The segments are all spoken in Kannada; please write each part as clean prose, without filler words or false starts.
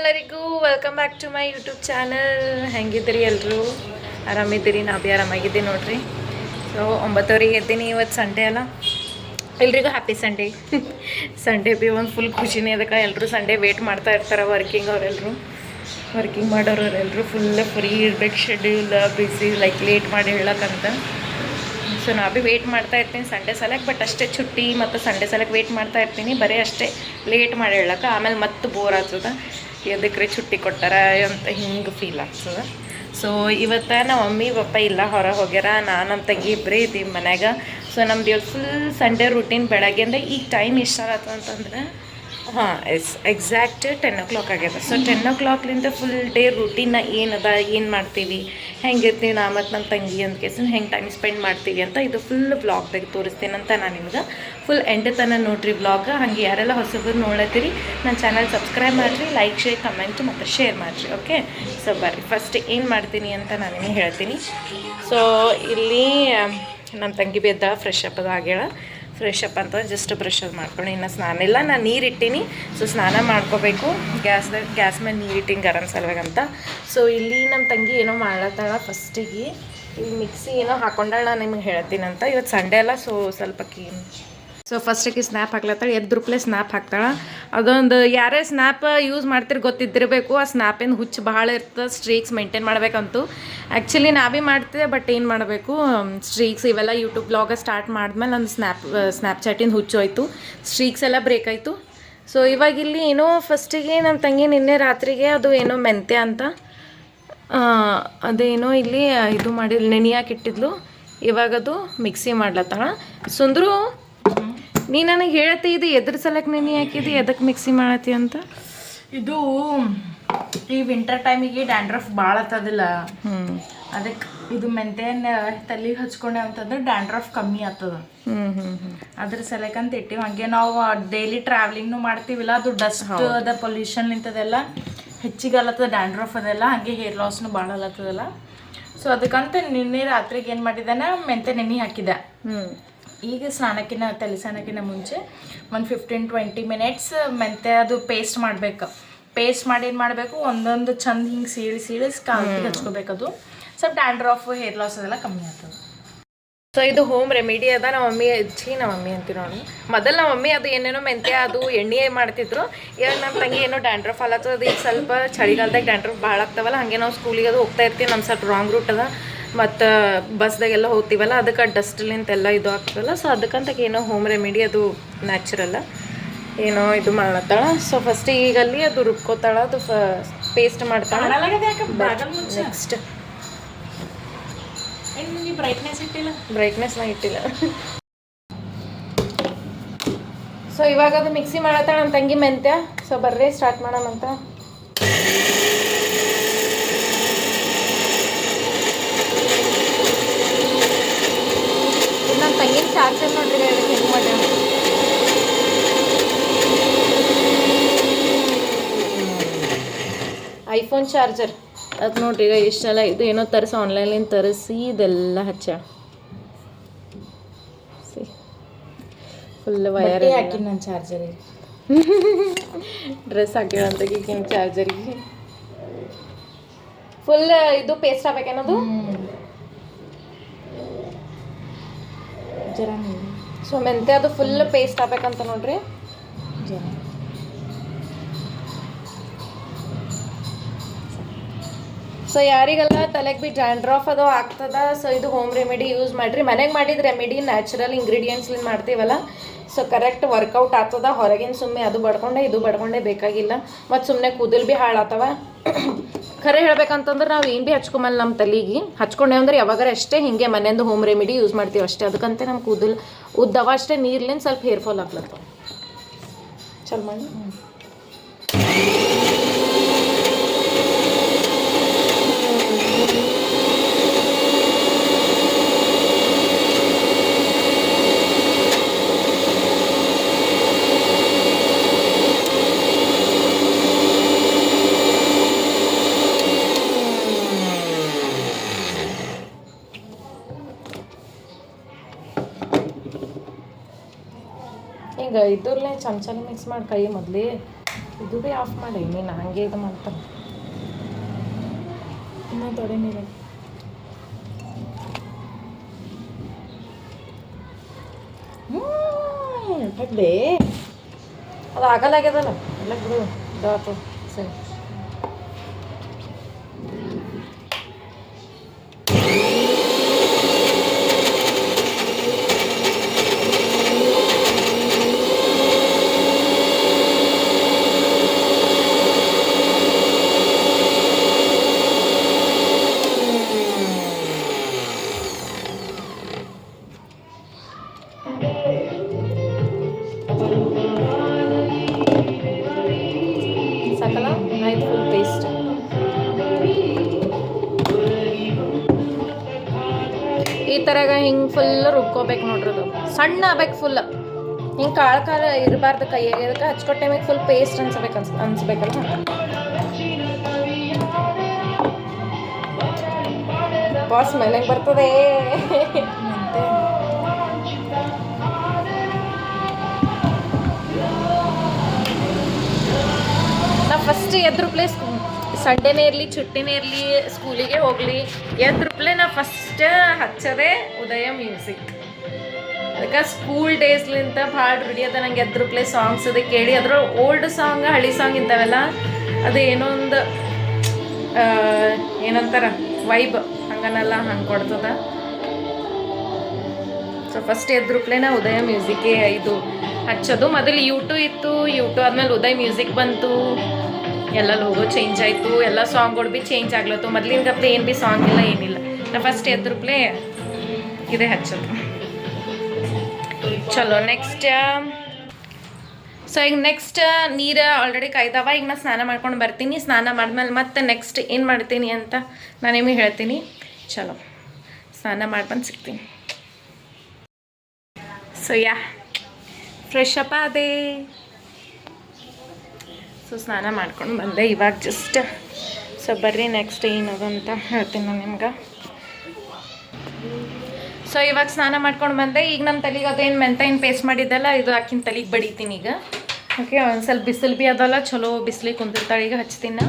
ಎಲ್ಲರಿಗೂ welcome back to my YouTube channel. ಹೆಂಗಿದ್ದೀರಿ ಎಲ್ಲರೂ? ಆರಾಮಿದ್ದೀರಿ? ನಾ ಭೀ ಆರಾಮಾಗಿದ್ದೀನಿ ನೋಡ್ರಿ. ಸೊ 9:00 ಎದ್ದೀನಿ. ಇವತ್ತು ಸಂಡೇ ಅಲ್ಲ, ಎಲ್ರಿಗೂ ಹ್ಯಾಪಿ ಸಂಡೇ. ಸಂಡೇ ಭೀ ಒಂದು ಫುಲ್ ಖುಷಿನೇ. ಅದಕ್ಕೆ ಎಲ್ಲರೂ ಸಂಡೇ ವೇಟ್ ಮಾಡ್ತಾ ಇರ್ತಾರೆ. ವರ್ಕಿಂಗ್ ಮಾಡೋರೆಲ್ಲರೂ ಫುಲ್ ಫ್ರೀ ಇರ್ಬೇಕು, ಶೆಡ್ಯೂಲ್ ಬಿಸಿ, ಲೈಕ್ ಲೇಟ್ ಮಾಡಿ ಹೇಳಕ್ಕಂತ. ಸೊ ನಾ ಭೀ ವೆಯ್ಟ್ ಮಾಡ್ತಾ ಇರ್ತೀನಿ ಸಂಡೇ ಸಲಕ್ಕೆ. ಬಟ್ ಅಷ್ಟೇ ಚುಟ್ಟಿ ಮತ್ತು ಸಂಡೇ ಸಲಕ್ಕೆ ವೆಯ್ಟ್ ಮಾಡ್ತಾ ಇರ್ತೀನಿ. ಬರೀ ಅಷ್ಟೇ ಲೇಟ್ ಮಾಡಿ ಹೇಳಕ್ಕೆ. ಆಮೇಲೆ ಮತ್ತೆ ಬೋರ್ ಆಗ್ತದೆ, ಎದಕ್ಕೆ ಚುಟ್ಟಿ ಕೊಟ್ಟಾರ ಅಂತ ಹಿಂಗೆ ಫೀಲ್ ಆಗ್ತದೆ. ಸೊ ಇವತ್ತು ನಮ್ಮ ಮಮ್ಮಿ ಪಪ್ಪ ಇಲ್ಲ, ಹೊರ ಹೋಗ್ಯಾರ. ನಾನು ನಮ್ಮ ತಂಗಿ ಇಬ್ಬರೇ ಇದ್ದೀವಿ ಮನ್ಯಾಗ. ಸೊ ನಮ್ದು ಫುಲ್ ಸಂಡೇ ರೂಟೀನ್ ಬೆಳಗ್ಗೆಯಿಂದ ಈಗ ಟೈಮ್ ಎಷ್ಟಾಗತ್ತೆ ಅಂತಂದ್ರೆ ಎಕ್ಸಾಕ್ಟ್ 10 o'clock ಆಗ್ಯದ. ಸೊ 10 o'clockಲಿಂದ ಫುಲ್ ಡೇ ರೂಟೀನ ಏನದ, ಏನು ಮಾಡ್ತೀವಿ, ಹೆಂಗಿರ್ತೀವಿ ನಾ ಮತ್ತು ನಮ್ಮ ತಂಗಿ ಅಂತ ಕೇಸನ್ ಹೆಂಗೆ ಟೈಮ್ ಸ್ಪೆಂಡ್ ಮಾಡ್ತೀವಿ ಅಂತ ಇದು ಫುಲ್ ವ್ಲಾಗ್ದಾಗ ತೋರಿಸ್ತೀನಿ ಅಂತ ನಾನು ನಿಮ್ಗೆ. ಫುಲ್ ಎಂಡ್ ತನಕ ನೋಡ್ರಿ ವ್ಲಾಗ್. ಹಾಗೆ ಯಾರೆಲ್ಲ ಹೊಸಬ್ರು ನೋಡ್ಲತ್ತೀರಿ ನನ್ನ ಚಾನಲ್ ಸಬ್ಸ್ಕ್ರೈಬ್ ಮಾಡಿರಿ, ಲೈಕ್ ಶೇರ್ ಕಮೆಂಟ್ ಮತ್ತು ಶೇರ್ ಮಾಡಿರಿ. ಓಕೆ, ಸೊ ಬರ್ರಿ ಫಸ್ಟ್ ಏನು ಮಾಡ್ತೀನಿ ಅಂತ ನಾನು ನಿಮಗೆ ಹೇಳ್ತೀನಿ. ಸೊ ಇಲ್ಲಿ ನಮ್ಮ ತಂಗಿ ಬೇದ ಫ್ರೆಶ್ ಅಪ್ ಆಗ್ಯಾಳ. ಫ್ರೆಶ್ ಅಪ್ ಅಂತ ಜಸ್ಟ್ ಬ್ರಷ್ ಅದು ಮಾಡ್ಕೊಂಡು ಇನ್ನು ಸ್ನಾನ ಇಲ್ಲ, ನಾನು ನೀರು ಇಟ್ಟೀನಿ. ಸೊ ಸ್ನಾನ ಮಾಡ್ಕೋಬೇಕು. ಗ್ಯಾಸ್ ಮೇಲೆ ನೀರು ಇಟ್ಟೀನಿ ಗರಂ ಸಲುವಾಗಂತ. ಸೊ ಇಲ್ಲಿ ನಮ್ಮ ತಂಗಿ ಏನೋ ಮಾಡ್ಲತ್ತಾಳ. ಫಸ್ಟಿಗೆ ಇಲ್ಲಿ ಮಿಕ್ಸಿ ಏನೋ ಹಾಕೊಂಡಾಳ, ನಾನು ನಿಮ್ಗೆ ಹೇಳ್ತೀನಂತ. ಇವತ್ತು ಸಂಡೇ ಅಲ್ಲ, ಸೊ ಸ್ವಲ್ಪ ಫಸ್ಟಿಗೆ ಸ್ನ್ಯಾಪ್ ಹಾಕ್ಲತ್ತಾಳೆ. ಎದ್ರುಪ್ಲೆ ಸ್ನ್ಯಾಪ್ ಹಾಕ್ತಾಳೆ. ಅದೊಂದು ಯಾರೇ ಸ್ನ್ಯಾಪ್ ಯೂಸ್ ಮಾಡ್ತಿರ್ ಗೊತ್ತಿದ್ದಿರಬೇಕು. ಆ ಸ್ನ್ಯಾಪಿಂದ ಹುಚ್ಚು ಭಾಳ ಇರ್ತದೆ. ಸ್ಟ್ರೀಕ್ಸ್ ಮೇಂಟೈನ್ ಮಾಡಬೇಕಂತೂ ಆ್ಯಕ್ಚುಲಿ ನಾ ಭೀ ಮಾಡ್ತಿದ್ದೆ. ಬಟ್ ಏನು ಮಾಡಬೇಕು, ಸ್ಟ್ರೀಕ್ಸ್ ಇವೆಲ್ಲ ಯೂಟ್ಯೂಬ್ ಬ್ಲಾಗ ಸ್ಟಾರ್ಟ್ ಮಾಡಿದ್ಮೇಲೆ ನನ್ನ ಸ್ನ್ಯಾಪ್ಚಾಟಿಂದ ಹುಚ್ಚು ಹೋಯ್ತು. ಸ್ಟ್ರೀಕ್ಸ್ ಎಲ್ಲ ಬ್ರೇಕ್ ಆಯಿತು. ಸೊ ಇವಾಗ ಇಲ್ಲಿ ಏನೋ ಫಸ್ಟಿಗೆ ನಮ್ಮ ತಂಗಿ ನಿನ್ನೆ ರಾತ್ರಿಗೆ ಅದು ಏನೋ ಮೆಂತ್ಯ ಅಂತ ಅದೇನೋ ಇಲ್ಲಿ ಇದು ಮಾಡಿ ನೆನೆ ಹಾಕಿಟ್ಟಿದ್ಲು. ಇವಾಗದು ಮಿಕ್ಸಿ ಮಾಡ್ಲತ್ತಾಳ. ಸುಂದ್ರು, ನೀ ನನಗೆ ಹೇಳತ್ತಿ ಇದು ಎದ್ರ ಸಲಕ್ಕೆ ನೆನೆ ಹಾಕಿದಿ, ಎದಕ್ಕೆ ಮಿಕ್ಸಿ ಮಾಡತ್ತಿ ಅಂತ? ಇದು ಈ ವಿಂಟರ್ ಟೈಮಿಗೆ ಡ್ಯಾಂಡ್ರಫ್ ಭಾಳ ಆಗ್ತದಿಲ್ಲ, ಅದಕ್ಕೆ ಇದು ಮೆಂತ್ಯನ ತಲೆಗೆ ಹಚ್ಕೊಂಡೆ ಅಂತಂದ್ರೆ ಡ್ಯಾಂಡ್ರಫ್ ಕಮ್ಮಿ ಆಗ್ತದ. ಅದ್ರ ಸಲಕಂತ ಇಟ್ಟಿವಿ. ಹಾಗೆ ನಾವು ಡೈಲಿ ಟ್ರಾವೆಲಿಂಗ್ನು ಮಾಡ್ತೀವಿಲ್ಲ, ಅದು ಡಸ್ಟ್ ಅದ ಪೊಲ್ಯೂಷನ್ ಇಂಥದೆಲ್ಲ ಹೆಚ್ಚಿಗೆ ಅಲ್ಲತ್ತದ ಡ್ಯಾಂಡ್ರಫ್ ಅದೆಲ್ಲ. ಹಾಗೆ ಹೇರ್ ಲಾಸ್ನು ಭಾಳ ಅಲ್ಲತ್ತದಲ್ಲ. ಸೊ ಅದಕ್ಕಂತ ನಿನ್ನೆ ರಾತ್ರಿಗೆ ಏನು ಮಾಡಿದ್ದಾನೆ, ಮೆಂತ್ಯ ನೆನೆ ಹಾಕಿದೆ. ಈಗ ತಲೆ ಸ್ನಾನಕ್ಕಿಂತ ಮುಂಚೆ ಒಂದು 15-20 ಮಿನಿಟ್ಸ್ ಮೆಂತ್ಯ ಅದು ಪೇಸ್ಟ್ ಮಾಡಬೇಕು. ಪೇಸ್ಟ್ ಮಾಡಿ ಏನು ಮಾಡಬೇಕು, ಒಂದೊಂದು ಚಂದ ಹಿಂಗೆ ಸೀಳಿ ಕಾಲಿಗೆ ಹಚ್ಕೋಬೇಕದು. ಸ್ವಲ್ಪ ಡ್ಯಾಂಡ್ರಫ್, ಹೇರ್ ಲಾಸ್ ಅದೆಲ್ಲ ಕಮ್ಮಿ ಆಗ್ತದೆ. ಸೊ ಇದು ಹೋಮ್ ರೆಮಿಡಿ ಅದ. ನಮ್ಮ ಮಮ್ಮಿ ಅಂತೀವಿ ನೋಡಿ. ಮೊದಲು ನಮ್ಮ ಮಮ್ಮಿ ಅದು ಏನೇನೋ ಮೆಂತ್ಯ ಅದು ಎಣ್ಣೆ ಮಾಡ್ತಿದ್ರು. ಇವಾಗ ನಮ್ಮ ತಂಗಿ ಏನೋ ಡ್ಯಾಂಡ್ರಫ್ ಅಲ್ಲತ್ತದ. ಈಗ ಸ್ವಲ್ಪ ಚಳಿಗಾಲದಾಗ ಡ್ಯಾಂಡ್ರಫ್ ಭಾಳ ಆಗ್ತಾವಲ್ಲ. ಹಾಗೆ ನಾವು ಸ್ಕೂಲಿಗೆ ಅದು ಹೋಗ್ತಾ ಇರ್ತೀವಿ. ನಮ್ಮ ಸ್ವಲ್ಪ ರಾಂಗ್ ರೂಟ್ ಅದ ಮತ್ತು ಬಸ್ದಾಗೆಲ್ಲ ಹೋಗ್ತೀವಲ್ಲ, ಅದಕ್ಕೆ ಡಸ್ಟ್ಲಿಂತೆಲ್ಲ ಇದು ಆಗ್ತದಲ್ಲ. ಸೊ ಅದಕ್ಕಂತ ಏನೋ ಹೋಮ್ ರೆಮಿಡಿ, ಅದು ನ್ಯಾಚುರಲ್ಲ ಏನೋ ಇದು ಮಾಡ್ಲತ್ತಾಳ. ಸೊ ಫಸ್ಟ್ ಈಗ ಅಲ್ಲಿ ಅದು ರುಬ್ಕೋತಾಳ, ಅದು ಪೇಸ್ಟ್ ಮಾಡ್ತಾಳ. ನೆಕ್ಸ್ಟ್ ಬ್ರೈಟ್ನೆಸ್ನ ಇಟ್ಟಿಲ್ಲ. ಸೊ ಇವಾಗ ಅದು ಮಿಕ್ಸಿ ಮಾಡತ್ತಾಳ ನಮ್ಮ ತಂಗಿ ಮೆಂತ್ಯ. ಸೊ ಬರ್ರಿ ಸ್ಟಾರ್ಟ್ ಮಾಡೋಣಂತ. ನಮ್ಮ ತಂಗಿನ ಚಾರ್ಜರ್ ನೋಡ್ರಿ ಹೆಂಗೆ ಮಾಡ್ಯಾಳ. ಐಫೋನ್ ಚಾರ್ಜರ್ ಅದು ನೋಡ್ರಿ. ಈಗ ಇಷ್ಟೆಲ್ಲ ಇದು ಏನೋ ಆನ್ಲೈನ್ಲಿಂದ ತರಿಸಿ ಇದೆಲ್ಲ ಹಚ್ಚಾಳ. ಫುಲ್ ವಯರ್ ಹಾಕಿ ನನ್ನ ಚಾರ್ಜರಿಗೆ ಡ್ರೆಸ್ ಹಾಕಿಳಂತ ಈಗಿನ ಚಾರ್ಜರಿಗೆ ಫುಲ್ ಇದು ಪೇಸ್ಟ್ ಆಗ್ಬೇಕೇನದು. ಸೊ ಮೆಂತ್ಯ ಅದು ಫುಲ್ ಪೇಸ್ಟ್ ಆಗ್ಬೇಕಂತ ನೋಡ್ರಿ. ಸೊ ಯಾರಿಗೆಲ್ಲ ತಲೆಗೆ ಭೀ ಡ್ಯಾಂಡ್ರಫ್ ಅದು ಆಗ್ತದ, ಸೊ ಇದು ಹೋಮ್ ರೆಮಿಡಿ ಯೂಸ್ ಮಾಡಿರಿ. ಮನೆಗೆ ಮಾಡಿದ ರೆಮಿಡಿ ನ್ಯಾಚುರಲ್ ಇಂಗ್ರೀಡಿಯೆಂಟ್ಸ್ಲಿಂದ ಮಾಡ್ತೀವಲ್ಲ. ಸೊ ಕರೆಕ್ಟ್ ವರ್ಕೌಟ್ ಆಗ್ತದ. ಹೊರಗಿನ ಸುಮ್ಮನೆ ಅದು ಬಡ್ಕೊಂಡೆ ಬೇಕಾಗಿಲ್ಲ. ಮತ್ತು ಸುಮ್ಮನೆ ಕೂದಲು ಭೀ ಹಾಳಾತವ. ಖರೆ ಹೇಳ್ಬೇಕಂತಂದ್ರೆ ನಾವು ಏನು ಭೀ ಹಚ್ಕೊಂಬಲ್ಲ ನಮ್ಮ ತಲೆಗೆ. ಹಚ್ಕೊಂಡೆ ಅಂದ್ರೆ ಯಾವಾಗಾರ ಅಷ್ಟೇ ಹಿಂಗೆ ಮನೆಯಿಂದ ಹೋಮ್ ರೆಮಿಡಿ ಯೂಸ್ ಮಾಡ್ತೀವಿ ಅಷ್ಟೇ. ಅದಕ್ಕಂತೆ ನಮ್ಮ ಕೂದಲು ಉದ್ದವ ಅಷ್ಟೇ, ನೀರ್ಲಿಂದ ಸ್ವಲ್ಪ ಹೇರ್ ಫಾಲ್ ಆಗ್ಲತ್ತವ. ಚಲ್ ಮಾಡಿ ಹಿಂಗೆ ಇದ್ರಲ್ಲೇ ಚಮಚಲಿ ಮಿಕ್ಸ್ ಮಾಡಿ ಕೈ ಮೊದಲೇ ಇದು ಭೀ ಆಫ್ ಮಾಡಿ ನೀನು ಹಂಗೆ ಇದು ಮಾಡ್ತಾನೆ ಇನ್ನೂ ತೊಡೆ ನೀರು ಬಡ್ಡೆ ಅದು ಆಗಲ್ಲಾಗ್ಯದಲ್ಲ ಎಲ್ಲ ಬಿಡು ಇದಾತು ಸರಿ ಸಾಕಲ್ಲ ಆಯ್ತು ಫುಲ್ ಪೇಸ್ಟ್ ಈ ಥರಾಗ ಹಿಂಗೆ ಫುಲ್ ರುಬ್ಕೋಬೇಕು ನೋಡ್ರಿ ಅದು ಸಣ್ಣ ಆಗ್ಬೇಕು ಫುಲ್ ಹಿಂಗೆ ಕಾಳು ಕಾಲ ಇರಬಾರ್ದು ಕೈಯಾಗೆ ಅದಕ್ಕೆ ಹಚ್ಕೊಟ್ಟೆ ಟೈಮಿಗೆ ಫುಲ್ ಪೇಸ್ಟ್ ಅನ್ಸ್ಬೇಕಲ್ಲ ಬಾಸ್ ಮೇಲೆ ಬರ್ತದೆ ನಾವು ಫಸ್ಟ್ ಎದ್ರುಪ್ಲೆ ಸಂಡೇನೇ ಇರಲಿ ಚುಟ್ಟಿನೇ ಇರಲಿ ಸ್ಕೂಲಿಗೆ ಹೋಗಲಿ ಎದ್ರುಪ್ಲೆ ನಾ ಫಸ್ಟ್ ಹಚ್ಚೋದೇ ಉದಯ ಮ್ಯೂಸಿಕ್ ಅದಕ್ಕೆ ಸ್ಕೂಲ್ ಡೇಸ್ಲಿಂತ ಭಾಳ ರೂಢಿ ಅದ ನಂಗೆ ಎದ್ರುಪ್ಲೆ ಸಾಂಗ್ಸ್ ಅದು ಕೇಳಿ ಅದ್ರ ಓಲ್ಡ್ ಸಾಂಗ್ ಹಳಿ ಸಾಂಗ್ ಇಂಥವೆಲ್ಲ ಅದು ಏನೋ ಒಂದು ಏನಂತಾರ ವೈಬ್ ಹಂಗನೆಲ್ಲ ಹಂಗೆ ಕೊಡ್ತದ ಸೊ ಫಸ್ಟ್ ಎದ್ರುಪ್ಲೆ ನಾ ಉದಯ ಮ್ಯೂಸಿಕ್ಗೆ ಇದು ಹಚ್ಚೋದು ಮೊದಲು ಯೂಟ್ಯೂಬ್ ಇತ್ತು ಯೂಟ್ಯೂಬ್ ಆದ್ಮೇಲೆ ಉದಯ್ ಮ್ಯೂಸಿಕ್ ಬಂತು ಎಲ್ಲ ಲೋಗೋ ಚೇಂಜ್ ಆಯಿತು ಎಲ್ಲ ಸಾಂಗ್ಗಳು ಭೀ ಚೇಂಜ್ ಆಗ್ಲತ್ತು ಮೊದಲಿನ ಗಪ್ಲೆ ಏನು ಭೀ ಸಾಂಗ್ ಇಲ್ಲ ಏನಿಲ್ಲ ನಾ ಫಸ್ಟ್ ಎದ್ರುಪ್ಲೆ ಇದೇ ಹಚ್ಚೋದು ಚಲೋ ನೆಕ್ಸ್ಟ್ ಸೊ ಈಗ ನೆಕ್ಸ್ಟ್ ನೀರು ಆಲ್ರೆಡಿ ಕಾಯ್ದವ ಈಗ ನಾನು ಸ್ನಾನ ಮಾಡ್ಕೊಂಡು ಬರ್ತೀನಿ ಸ್ನಾನ ಮಾಡಿದ್ಮೇಲೆ ಮತ್ತೆ ನೆಕ್ಸ್ಟ್ ಏನು ಮಾಡ್ತೀನಿ ಅಂತ ನಾನು ನಿಮಗೆ ಹೇಳ್ತೀನಿ ಚಲೋ ಸ್ನಾನ ಮಾಡ್ಬಂದು ಸಿಗ್ತೀನಿ ಸೊ ಯಾ ಫ್ರೆಶ್ ಅಪ್ ಅದೇ ಸೊ ಸ್ನಾನ ಮಾಡ್ಕೊಂಡು ಬಂದೆ ಇವಾಗ ಜಸ್ಟ್ ಸೊ ಬರ್ರಿ ನೆಕ್ಸ್ಟ್ ಏನದು ಅಂತ ಹೇಳ್ತೀನಿ ನಾನು ನಿಮ್ಗೆ ಸೊ ಇವಾಗ ಸ್ನಾನ ಮಾಡ್ಕೊಂಡು ಬಂದೆ ಈಗ ನಮ್ಮ ತಲೆಗೆ ಅದೇನು ಮೆಂತೈನ್ ಪೇಸ್ಟ್ ಮಾಡಿದ್ದಲ್ಲ ಇದು ಆಕಿನ ತಲೆಗೆ ಬಡಿತೀನಿ ಈಗ ಓಕೆ ಒಂದು ಸ್ವಲ್ಪ ಬಿಸಿಲು ಭೀ ಅದಲ್ಲ ಚಲೋ ಬಿಸಿಲಿಗೆ ಕುಂತಿರ್ತಾಳೆ ಈಗ ಹಚ್ತೀನಿ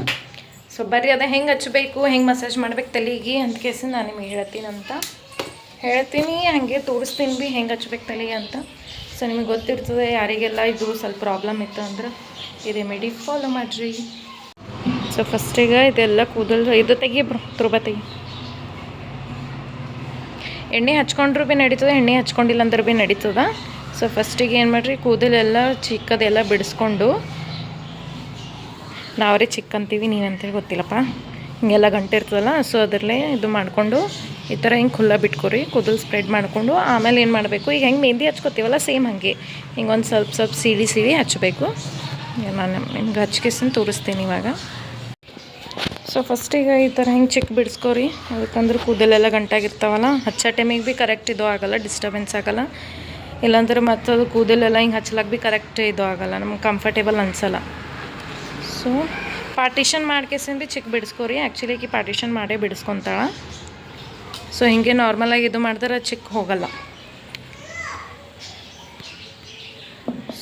ಸೊ ಬರ್ರಿ ಅದೇ ಹೆಂಗೆ ಹಚ್ಚಬೇಕು ಹೆಂಗೆ ಮಸಾಜ್ ಮಾಡ್ಬೇಕು ತಲೆಗೆ ಅಂತ ಕೇಸಿ ನಾನು ನಿಮಗೆ ಹೇಳ್ತೀನಿ ಹಾಗೆ ತೋರಿಸ್ತೀನಿ ಭೀ ಹೆಂಗೆ ಹಚ್ಬೇಕು ತಲೆಗೆ ಅಂತ ಸೊ ನಿಮಗೆ ಗೊತ್ತಿರ್ತದೆ ಯಾರಿಗೆಲ್ಲ ಇದು ಸ್ವಲ್ಪ ಪ್ರಾಬ್ಲಮ್ ಇತ್ತು ಅಂದ್ರೆ ಈ ರೆಮಿಡಿ ಫಾಲೋ ಮಾಡಿರಿ ಸೊ ಫಸ್ಟಿಗೆ ಇದೆಲ್ಲ ಕೂದಲು ಇದು ತೆಗಿಬ್ರು ತುರ್ಬ ತೆಗಿ ಎಣ್ಣೆ ಹಚ್ಕೊಂಡ್ರು ಭೀ ನಡೀತದೆ ಎಣ್ಣೆ ಹಚ್ಕೊಂಡಿಲ್ಲ ಅಂದ್ರೆ ಭೀ ನಡೀತದ ಸೊ ಫಸ್ಟಿಗೆ ಏನು ಮಾಡಿರಿ ಕೂದಲೆಲ್ಲ ಚಿಕ್ಕದೆಲ್ಲ ಬಿಡಿಸ್ಕೊಂಡು ನಾವ್ರಿ ಚಿಕ್ಕ ಅಂತೀವಿ ನೀವಂತೇಳಿ ಗೊತ್ತಿಲ್ಲಪ್ಪ ಹಿಂಗೆಲ್ಲ ಗಂಟೆ ಇರ್ತದಲ್ಲ ಸೊ ಅದರಲ್ಲೇ ಇದು ಮಾಡಿಕೊಂಡು ಈ ಥರ ಹಿಂಗೆ ಖುಲ್ಲ ಬಿಟ್ಕೊರಿ ಕೂದಲು ಸ್ಪ್ರೆಡ್ ಮಾಡಿಕೊಂಡು ಆಮೇಲೆ ಏನು ಮಾಡಬೇಕು ಈಗ ಹೆಂಗೆ ಮೆಹಂದಿ ಹಚ್ಕೋತೀವಲ್ಲ ಸೇಮ್ ಹಾಗೆ ಹಿಂಗೆ ಒಂದು ಸ್ವಲ್ಪ ಸೀಳಿ ಹಚ್ಚಬೇಕು ನಾನು ನಿಮ್ಗೆ ಹಚ್ಕೇಸಿನ ತೋರಿಸ್ತೀನಿ ಇವಾಗ ಸೊ ಫಸ್ಟಿಗೆ ಈ ಥರ ಹಿಂಗೆ ಚಿಕ್ಕ ಬಿಡಿಸ್ಕೋರಿ ಅದಕ್ಕಂದ್ರೆ ಕೂದಲೆಲ್ಲ ಗಂಟಾಗಿರ್ತಾವಲ್ಲ ಹಚ್ಚೋ ಟೈಮಿಗೆ ಭೀ ಕರೆಕ್ಟ್ ಇದು ಆಗೋಲ್ಲ ಡಿಸ್ಟರ್ಬೆನ್ಸ್ ಆಗೋಲ್ಲ ಇಲ್ಲಾಂದ್ರೆ ಮತ್ತು ಅದು ಕೂದಲೆಲ್ಲ ಹಿಂಗೆ ಹಚ್ಲಕ್ಕೆ ಭೀ ಕರೆಕ್ಟ್ ಇದು ಆಗೋಲ್ಲ ನಮ್ಗೆ ಕಂಫರ್ಟೇಬಲ್ ಅನ್ಸಲ್ಲ ಸೊ ಪಾರ್ಟಿಷನ್ ಮಾಡ್ಕೇಸಿನ ಭೀ ಚಿಕ್ಕ ಬಿಡಿಸ್ಕೋರಿ ಆ್ಯಕ್ಚುಲಿ ಆಕಿ ಪಾರ್ಟಿಷನ್ ಮಾಡೇ ಬಿಡಿಸ್ಕೊತಾಳ ಸೊ ಹಿಂಗೆ ನಾರ್ಮಲಾಗಿ ಇದು ಮಾಡಿದ್ರೆ ಚಿಕ್ಕ ಹೋಗಲ್ಲ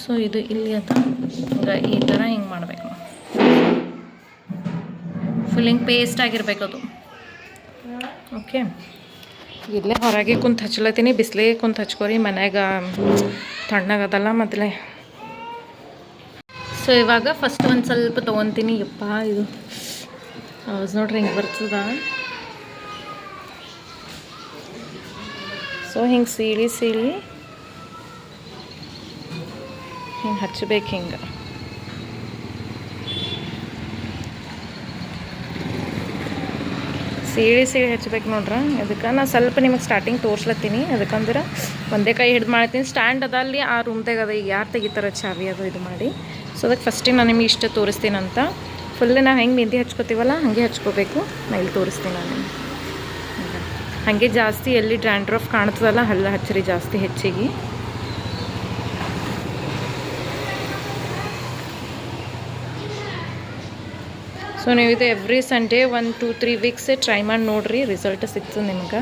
ಸೊ ಇದು ಇಲ್ಲಿ ಅಂತ ಈ ಥರ ಹಿಂಗೆ ಮಾಡಬೇಕು ಫುಲ್ ಹಿಂಗೆ ಪೇಸ್ಟ್ ಆಗಿರ್ಬೇಕು ಅದು ಓಕೆ ಇಲ್ಲೇ ಹೊರಗೆ ಕುಂತು ಹಚ್ಲತ್ತೀನಿ ಬಿಸಿಲಿಗೆ ಕುಂತು ಹಚ್ಕೋರಿ ಮನ್ಯಾಗ ತಣ್ಣಗದಲ್ಲ ಮೊದಲೇ ಸೊ ಇವಾಗ ಫಸ್ಟ್ ಒಂದು ಸ್ವಲ್ಪ ತೊಗೊತೀನಿ ಯಪ್ಪ ಇದು ಹೌದು ನೋಡ್ರಿ ಹಿಂಗೆ ಬರ್ತದ ಸೊ ಹಿಂಗೆ ಸೀಳಿ ಹಿಂಗೆ ಹಚ್ಬೇಕು ಹಿಂಗೆ ಸೀಳಿ ಹಚ್ಬೇಕು ನೋಡ್ರಿ ಅದಕ್ಕೆ ನಾನು ಸ್ವಲ್ಪ ನಿಮಗೆ ಸ್ಟಾರ್ಟಿಂಗ್ ತೋರ್ಸ್ಲತ್ತೀನಿ ಅದಕ್ಕಂದ್ರೆ ಒಂದೇ ಕೈ ಹಿಡ್ದು ಮಾಡ್ತೀನಿ ಸ್ಟ್ಯಾಂಡ್ ಅದ ಅಲ್ಲಿ ಆ ರೂಮ್ದಾಗ ಅದ ಈಗ ಯಾರು ತೆಗಿತಾರೆ ಚಾವಿ ಅದು ಇದು ಮಾಡಿ ಸೊ ಅದಕ್ಕೆ ಫಸ್ಟಿಗೆ ನಾನು ನಿಮಗೆ ಇಷ್ಟ ತೋರಿಸ್ತೀನಿ ಅಂತ ಫುಲ್ ನಾವು ಹೆಂಗೆ ಮೆಹಂದಿ ಹಚ್ಕೋತೀವಲ್ಲ ಹಾಗೆ ಹಚ್ಕೋಬೇಕು ನಾನು ಇಲ್ಲಿ ತೋರಿಸ್ತೀನಿ ನಾನು ಹಾಗೆ ಜಾಸ್ತಿ ಎಲ್ಲಿ ಡ್ಯಾಂಡ್ರಫ್ ಕಾಣ್ತದಲ್ಲ ಹಲ್ಲ ಹಚ್ಚಿರಿ ಜಾಸ್ತಿ ಹೆಚ್ಚಿಗೆ ಸೊ ನೀವು ಇದು ಎವ್ರಿ ಸಂಡೇ 1-2-3 ವೀಕ್ಸ್ ಟ್ರೈ ಮಾಡಿ ನೋಡಿರಿ ರಿಸಲ್ಟ್ ಸಿಗ್ತದೆ ನಿಮ್ಗೆ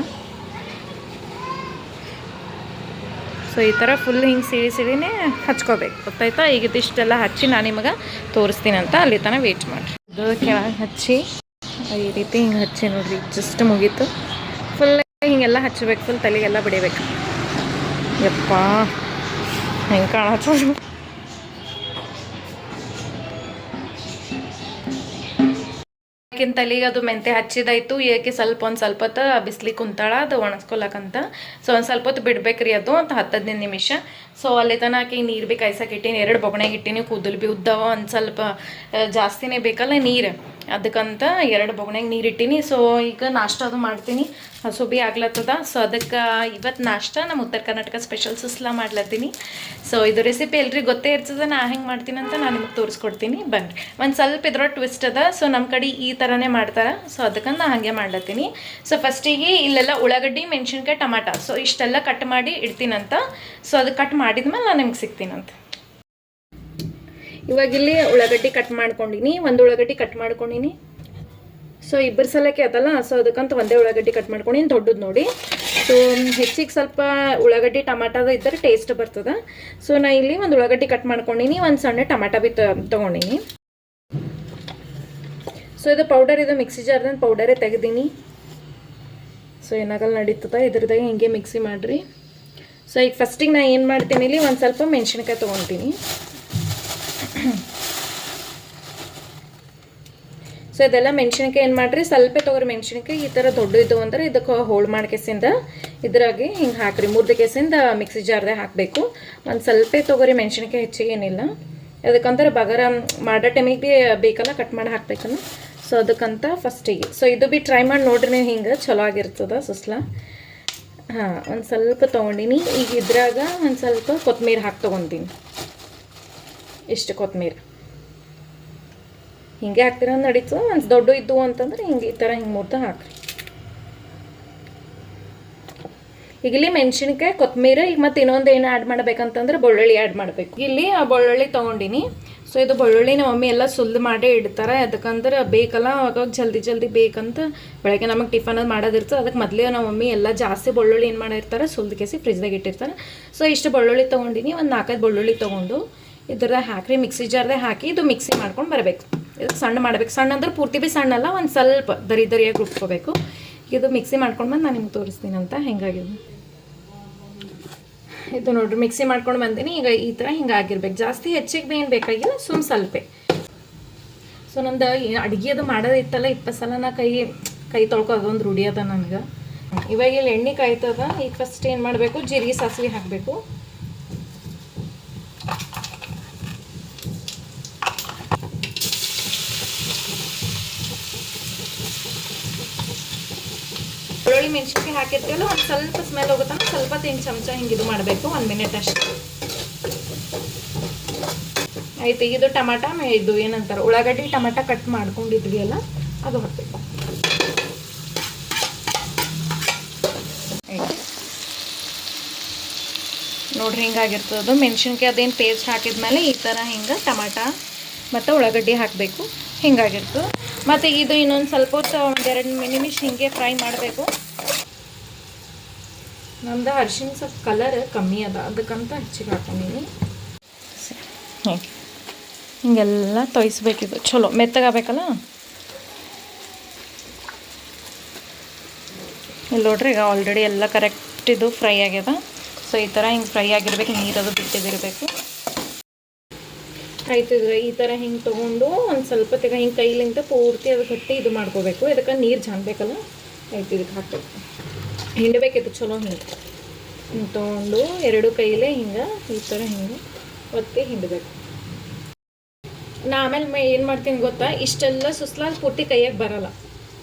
ಸೊ ಈ ಥರ ಫುಲ್ ಹಿಂಗೆ ಸಿಡಿನೇ ಹಚ್ಕೋಬೇಕು, ಗೊತ್ತಾಯ್ತಾ? ಈಗ ಇದಿಷ್ಟೆಲ್ಲ ಹಚ್ಚಿ ನಾನು ನಿಮಗೆ ತೋರಿಸ್ತೀನಿ ಅಂತ ಅಲ್ಲಿ ತನಕ ವೇಟ್ ಮಾಡಿರಿ. ಅದು ಕೆಳಗೆ ಹಚ್ಚಿ ಈ ರೀತಿ ಹಿಂಗೆ ಹಚ್ಚಿ ನೋಡಿರಿ, ಜಸ್ಟ್ ಮುಗೀತು. ಫುಲ್ ಹಿಂಗೆಲ್ಲ ಹಚ್ಚಬೇಕು, ಫುಲ್ ತಲೆಗೆಲ್ಲ ಬಿಡಬೇಕು. ಯಪ್ಪ ಹೆಂಗೆ ಕಾಣತ್ತದು. ತಲೆಗೆ ಅದು ಮೆಂತೆ ಹಚ್ಚಿದಾಯ್ತು. ಏಕೆ ಸ್ವಲ್ಪ ಒಂದು ಸ್ವಲ್ಪ ಹೊತ್ತು ಬಿಸ್ಲಿಗೆ ಕುಂತಾಳ ಅದು ಒಣಸ್ಕೊಳಕಂತ. ಸೊ ಒಂದು ಸ್ವಲ್ಪ ಹೊತ್ತು ಬಿಡ್ಬೇಕ್ರಿ ಅದು ಅಂತ 10-15 ನಿಮಿಷ. ಸೊ ಅಲ್ಲಿ ತನಕ ಹಾಕಿ ನೀರು ಭೀ ಕಾಯ್ಸಕ್ಕೆ ಇಟ್ಟೀನಿ, 2 ಬೊಗಣೆಗೆ ಇಟ್ಟೀನಿ. ಕೂದಲು ಭೀ ಉದ್ದವ, ಒಂದು ಸ್ವಲ್ಪ ಜಾಸ್ತಿನೇ ಬೇಕಲ್ಲ ನೀರು, ಅದಕ್ಕಂತ 2 ಬೊಗಣೆಗೆ ನೀರು ಇಟ್ಟೀನಿ. ಸೊ ಈಗ ನಾಷ್ಟ ಅದು ಮಾಡ್ತೀನಿ, ಹಸು ಭೀ ಆಗ್ಲತ್ತದ. ಸೊ ಅದಕ್ಕೆ ಇವತ್ತು ನಾಷ್ಟ ನಮ್ಮ ಉತ್ತರ ಕರ್ನಾಟಕ ಸ್ಪೆಷಲ್ ಸುಸ್ಲಾ ಮಾಡ್ಲತ್ತೀನಿ. ಸೊ ಇದು ರೆಸಿಪಿ ಎಲ್ರಿಗೂ ಗೊತ್ತೇ ಇರ್ತದೆ, ನಾ ಹೆಂಗೆ ಮಾಡ್ತೀನಿ ಅಂತ ನಾನು ನಿಮಗೆ ತೋರಿಸ್ಕೊಡ್ತೀನಿ ಬನ್ನಿ. ಒಂದು ಸ್ವಲ್ಪ ಇದ್ರೊಳಗೆ ಟ್ವಿಸ್ಟ್ ಅದ. ಸೊ ನಮ್ಮ ಕಡೆ ಈ ಥರನೇ ಮಾಡ್ತಾರೆ, ಸೊ ಅದಕ್ಕಂತ ನಾ ಹಾಗೆ ಮಾಡ್ಲತ್ತೀನಿ. ಸೊ ಫಸ್ಟಿಗೆ ಇಲ್ಲೆಲ್ಲ ಉಳ್ಳಾಗಡ್ಡಿ, ಮೆಣಸಿನ್ಕಾಯಿ, ಟಮಾಟ ಸೊ ಇಷ್ಟೆಲ್ಲ ಕಟ್ ಮಾಡಿ ಇಡ್ತೀನಂತ. ಸೊ ಅದು ಕಟ್ ಮಾಡಿದ್ಮೇಲೆ ನಾನು ನಿಮ್ಗೆ ಸಿಗ್ತೀನಂತ. ಇವಾಗ ಇಲ್ಲಿ ಉಳ್ಳಾಗಡ್ಡಿ ಕಟ್ ಮಾಡ್ಕೊಂಡಿನಿ, 1 ಉಳ್ಳಾಗಡ್ಡಿ ಕಟ್ ಮಾಡ್ಕೊಂಡಿನಿ. ಸೊ ಇಬ್ಬರು ಸಲಕ್ಕೆ ಅದಲ್ಲ, ಸೊ ಅದಕ್ಕಂತ ಒಂದೇ ಉಳ್ಳಾಗಡ್ಡಿ ಕಟ್ ಮಾಡ್ಕೊಂಡಿನಿ, ದೊಡ್ಡದು ನೋಡಿ. ಸೊ ಹೆಚ್ಚಿಗೆ ಸ್ವಲ್ಪ ಉಳ್ಳಾಗಡ್ಡಿ ಟಮಾಟದ ಇದ್ದರೆ ಟೇಸ್ಟ್ ಬರ್ತದೆ. ಸೊ ನಾ ಇಲ್ಲಿ 1 ಉಳ್ಳಾಗಡ್ಡಿ ಕಟ್ ಮಾಡ್ಕೊಂಡಿನಿ, 1 ಸಣ್ಣ ಟಮಾಟ ಭೀ ತೊಗೊಂಡಿನಿ. ಸೊ ಇದು ಪೌಡರ್, ಇದು ಮಿಕ್ಸಿ ಜಾರ್ದಿಂದ ಪೌಡರೇ ತೆಗೆದೀನಿ. ಸೊ ಏನಾಗಲ್ಲ, ನಡೀತದ. ಇದ್ರದಾಗ ಹಿಂಗೆ ಮಿಕ್ಸಿ ಮಾಡಿರಿ. ಸೊ ಈಗ ಫಸ್ಟಿಗೆ ನಾ ಏನು ಮಾಡ್ತೀನಿ, ಇಲ್ಲಿ ಒಂದು ಸ್ವಲ್ಪ ಮೆಣಸಿನ್ಕಾಯಿ ತೊಗೊತೀನಿ. ಸೊ ಇದೆಲ್ಲ ಮೆಣಸಿನ್ಕಾಯಿ ಏನು ಮಾಡಿರಿ, ಸ್ವಲ್ಪ ತೊಗೊರಿ ಮೆಣಸಿನ್ಕಾಯಿ. ಈ ಥರ ದೊಡ್ಡ ಇದ್ದು ಅಂದ್ರೆ ಇದಕ್ಕೆ ಹೋಲ್ಡ್ ಮಾಡ್ಕೆಸಿಂದ ಇದ್ರಾಗೆ ಹಿಂಗೆ ಹಾಕಿರಿ, 3 ಕೆಸಿಂದ ಮಿಕ್ಸಿ ಜಾರ್ದಾಗ ಹಾಕಬೇಕು. ಒಂದು ಸ್ವಲ್ಪ ತೊಗೊರಿ ಮೆಣಸಿನ್ಕಾಯಿ, ಹೆಚ್ಚಿಗೆ ಏನಿಲ್ಲ. ಅದಕ್ಕಂದ್ರೆ ಬಗಾರ ಮಾಡೋ ಟೈಮಿಗೆ ಭೀ ಬೇಕಲ್ಲ, ಕಟ್ ಮಾಡಿ ಹಾಕ್ಬೇಕಲ್ಲ. ಸೊ ಅದಕ್ಕಂತ ಫಸ್ಟಿಗೆ ಸೊ ಇದು ಭೀ ಟ್ರೈ ಮಾಡಿ ನೋಡ್ರಿ ನೀವು, ಹಿಂಗೆ ಚಲೋ ಆಗಿರ್ತದೆ ಸುಸ್ಲಾ. ಹಾಂ, ಒಂದು ಸ್ವಲ್ಪ ತೊಗೊಂಡಿನಿ. ಈಗ ಇದ್ರಾಗ ಒಂದು ಸ್ವಲ್ಪ ಕೊತ್ತಂಬರಿ ಹಾಕಿ ತೊಗೊತೀನಿ. ಇಷ್ಟು ಕೊತ್ತಂಬರಿ ಹಿಂಗೆ ಹಾಕ್ತೀರ ನಡೀತು. ಒಂದು ದೊಡ್ಡ ಇದ್ದು ಅಂತಂದ್ರೆ ಹಿಂಗೆ ಈ ಥರ ಹಿಂಗೆ ಮುರ್ದು ಹಾಕ್ರಿ. ಈಗ ಇಲ್ಲಿ ಮೆಣಸಿನ್ಕಾಯಿ, ಕೊತ್ತಂಬರಿ. ಈಗ ಮತ್ತೆ ಇನ್ನೊಂದು ಏನು ಆ್ಯಡ್ ಮಾಡ್ಬೇಕಂತಂದ್ರೆ ಬೆಳ್ಳುಳ್ಳಿ ಆ್ಯಡ್ ಮಾಡಬೇಕು. ಇಲ್ಲಿ ಆ ಬೆಳ್ಳುಳ್ಳಿ ತೊಗೊಂಡಿನಿ. ಸೊ ಇದು ಬೆಳ್ಳುಳ್ಳಿ ನಮ್ಮ ಮಮ್ಮಿ ಎಲ್ಲ ಸುಲ್ದು ಮಾಡೇ ಇಡ್ತಾರೆ, ಅದಕ್ಕಂದ್ರೆ ಬೇಕಲ್ಲ, ಅವಾಗ ಜಲ್ದಿ ಬೇಕಂತ. ಬೆಳಗ್ಗೆ ನಮಗೆ ಟಿಫನ್ ಅದು ಮಾಡೋದಿರ್ತದೆ, ಅದಕ್ಕೆ ಮೊದಲೇ ನಮ್ಮ ಮಮ್ಮಿ ಎಲ್ಲ ಜಾಸ್ತಿ ಬೆಳ್ಳುಳ್ಳಿ ಏನು ಮಾಡಿರ್ತಾರೆ, ಸುಲ್ದು ಕೇಸಿ ಫ್ರಿಜ್ದಾಗ ಇಟ್ಟಿರ್ತಾರೆ. ಸೊ ಇಷ್ಟು ಬೆಳ್ಳುಳ್ಳಿ ತೊಗೊಂಡಿನಿ. ಒಂದು 4-5 ಬೆಳ್ಳುಳ್ಳಿ ತೊಗೊಂಡು ಇದ್ರದಾಗ ಹಾಕ್ರಿ, ಮಿಕ್ಸಿ ಜಾರ್ದಾಗ ಹಾಕಿ ಇದು ಮಿಕ್ಸಿ ಮಾಡ್ಕೊಂಡು ಬರಬೇಕು. ಇದಕ್ಕೆ ಸಣ್ಣ ಮಾಡ್ಬೇಕು. ಸಣ್ಣ ಅಂದ್ರೆ ಪೂರ್ತಿ ಭೀ ಸಣ್ಣ ಅಲ್ಲ, ಒಂದು ಸ್ವಲ್ಪ ದರಿಯಾಗಿ ರುಬ್ಕೋಬೇಕು. ಇದು ಮಿಕ್ಸಿ ಮಾಡ್ಕೊಂಡು ಬಂದು ನಾನು ನಿಮ್ಗೆ ತೋರಿಸ್ತೀನಿ ಅಂತ ಹೆಂಗಾಗಿದೆ. ಇದು ನೋಡ್ರಿ ಮಿಕ್ಸಿ ಮಾಡ್ಕೊಂಡು ಬಂದೀನಿ. ಈಗ ಈ ಥರ ಹಿಂಗಾಗಿರ್ಬೇಕು, ಜಾಸ್ತಿ ಹೆಚ್ಚಿಗೆ ಭೀ ಏನು ಬೇಕಾಗಿಲ್ಲ, ಸ್ವಲ್ಪ. ಸೊ ನಂದು ಅಡುಗೆ ಅದು ಮಾಡೋದಿತ್ತಲ್ಲ 20 ಸಲ ನಾ ಕೈ ತೊಳ್ಕೊ, ಅದೊಂದು ರೂಢಿ ಅದ ನನಗೆ. ಇವಾಗ ಇಲ್ಲಿ ಎಣ್ಣೆ ಕಾಯ್ತದ. ಈಗ ಫಸ್ಟ್ ಏನು ಮಾಡಬೇಕು, ಜೀರಿಗೆ ಸಾಸಿವೆ ಹಾಕಬೇಕು. ಬೆಳ್ಳುಳ್ಳಿ ಮೆಣಸಿನ್ಕಾಯಿ ಹಾಕಿರ್ತೀವಲ್ಲ, ಒಂದು ಸ್ವಲ್ಪ ಸ್ಮೆಲ್ ಹೋಗುತ್ತಾನ, ಸ್ವಲ್ಪ 3 ಚಮಚ ಹಿಂಗೆ ಇದು ಮಾಡಬೇಕು, 1 ಮಿನಿಟ್ ಅಷ್ಟೇ ಆಯ್ತು. ಇದು ಟಮಾಟ, ಇದು ಏನಂತಾರೆ ಉಳ್ಳಾಗಡ್ಡಿ ಟಮಾಟ ಕಟ್ ಮಾಡ್ಕೊಂಡಿದ್ವಿ ಅಲ್ಲ, ಅದು ಹಾಕಬೇಕು. ನೋಡ್ರಿ ಹಿಂಗಾಗಿರ್ತದೆ. ಮೆಣಸಿನ್ಕಾಯಿ ಅದೇನು ಪೇಸ್ಟ್ ಹಾಕಿದ್ಮೇಲೆ ಈ ಥರ ಹಿಂಗೆ ಟಮಾಟ ಮತ್ತು ಉಳ್ಳಾಗಡ್ಡಿ ಹಾಕಬೇಕು, ಹಿಂಗಾಗಿರ್ತದೆ. ಮತ್ತು ಇದು ಇನ್ನೊಂದು ಸ್ವಲ್ಪ ಹೊತ್ತು 1-2 ನಿಮಿಷ ಹಿಂಗೆ ಫ್ರೈ ಮಾಡಬೇಕು. ನಮ್ದು ಅರಿಶಿನ ಸ್ವಲ್ಪ ಕಲರ್ ಕಮ್ಮಿ ಅದ, ಅದಕ್ಕಂತ ಹೆಚ್ಚಿಗೆ ಹಾಕೊಂಡಿನಿ. ಹಿಂಗೆಲ್ಲ ತೊಯ್ಸ್ಬೇಕಿದು, ಚಲೋ ಮೆತ್ತಗಾಗಬೇಕಲ್ಲ. ಇಲ್ಲಿ ನೋಡ್ರಿ, ಈಗ ಆಲ್ರೆಡಿ ಎಲ್ಲ ಕರೆಕ್ಟ್ ಇದು ಫ್ರೈ ಆಗ್ಯದ. ಸೊ ಈ ಥರ ಹಿಂಗೆ ಫ್ರೈ ಆಗಿರ್ಬೇಕು, ನೀರದು ಬಿಟ್ಟಿದಿರಬೇಕು. ಆಯ್ತಿದ್ರೆ ಈ ಥರ ಹಿಂಗೆ ತೊಗೊಂಡು ಒಂದು ಸ್ವಲ್ಪ ಹಿಂಗೆ ಕೈಲಿಂದ ಪೂರ್ತಿ ಅದು ಕಟ್ಟಿ ಇದು ಮಾಡ್ಕೋಬೇಕು. ಇದಕ್ಕೆ ನೀರು ಜಾನ್ಬೇಕಲ್ಲ, ಆಯ್ತು ಇದಕ್ಕೆ ಹಾಕಬೇಕು. ಹಿಂಡಬೇಕಿತ್ತು ಚಲೋ. ಹಿಂಗೆ ತೊಗೊಂಡು 2 ಕೈಲೇ ಹಿಂಗೆ ಈ ಥರ ಹಿಂಗೆ ಒತ್ತಿ ಹಿಂಡಬೇಕು. ನಾ ಆಮೇಲೆ ಏನು ಮಾಡ್ತೀನಿ ಗೊತ್ತಾ, ಇಷ್ಟೆಲ್ಲ ಸುಸ್ಲಾ ಪೂರ್ತಿ ಕೈಯಾಗೆ ಬರೋಲ್ಲ,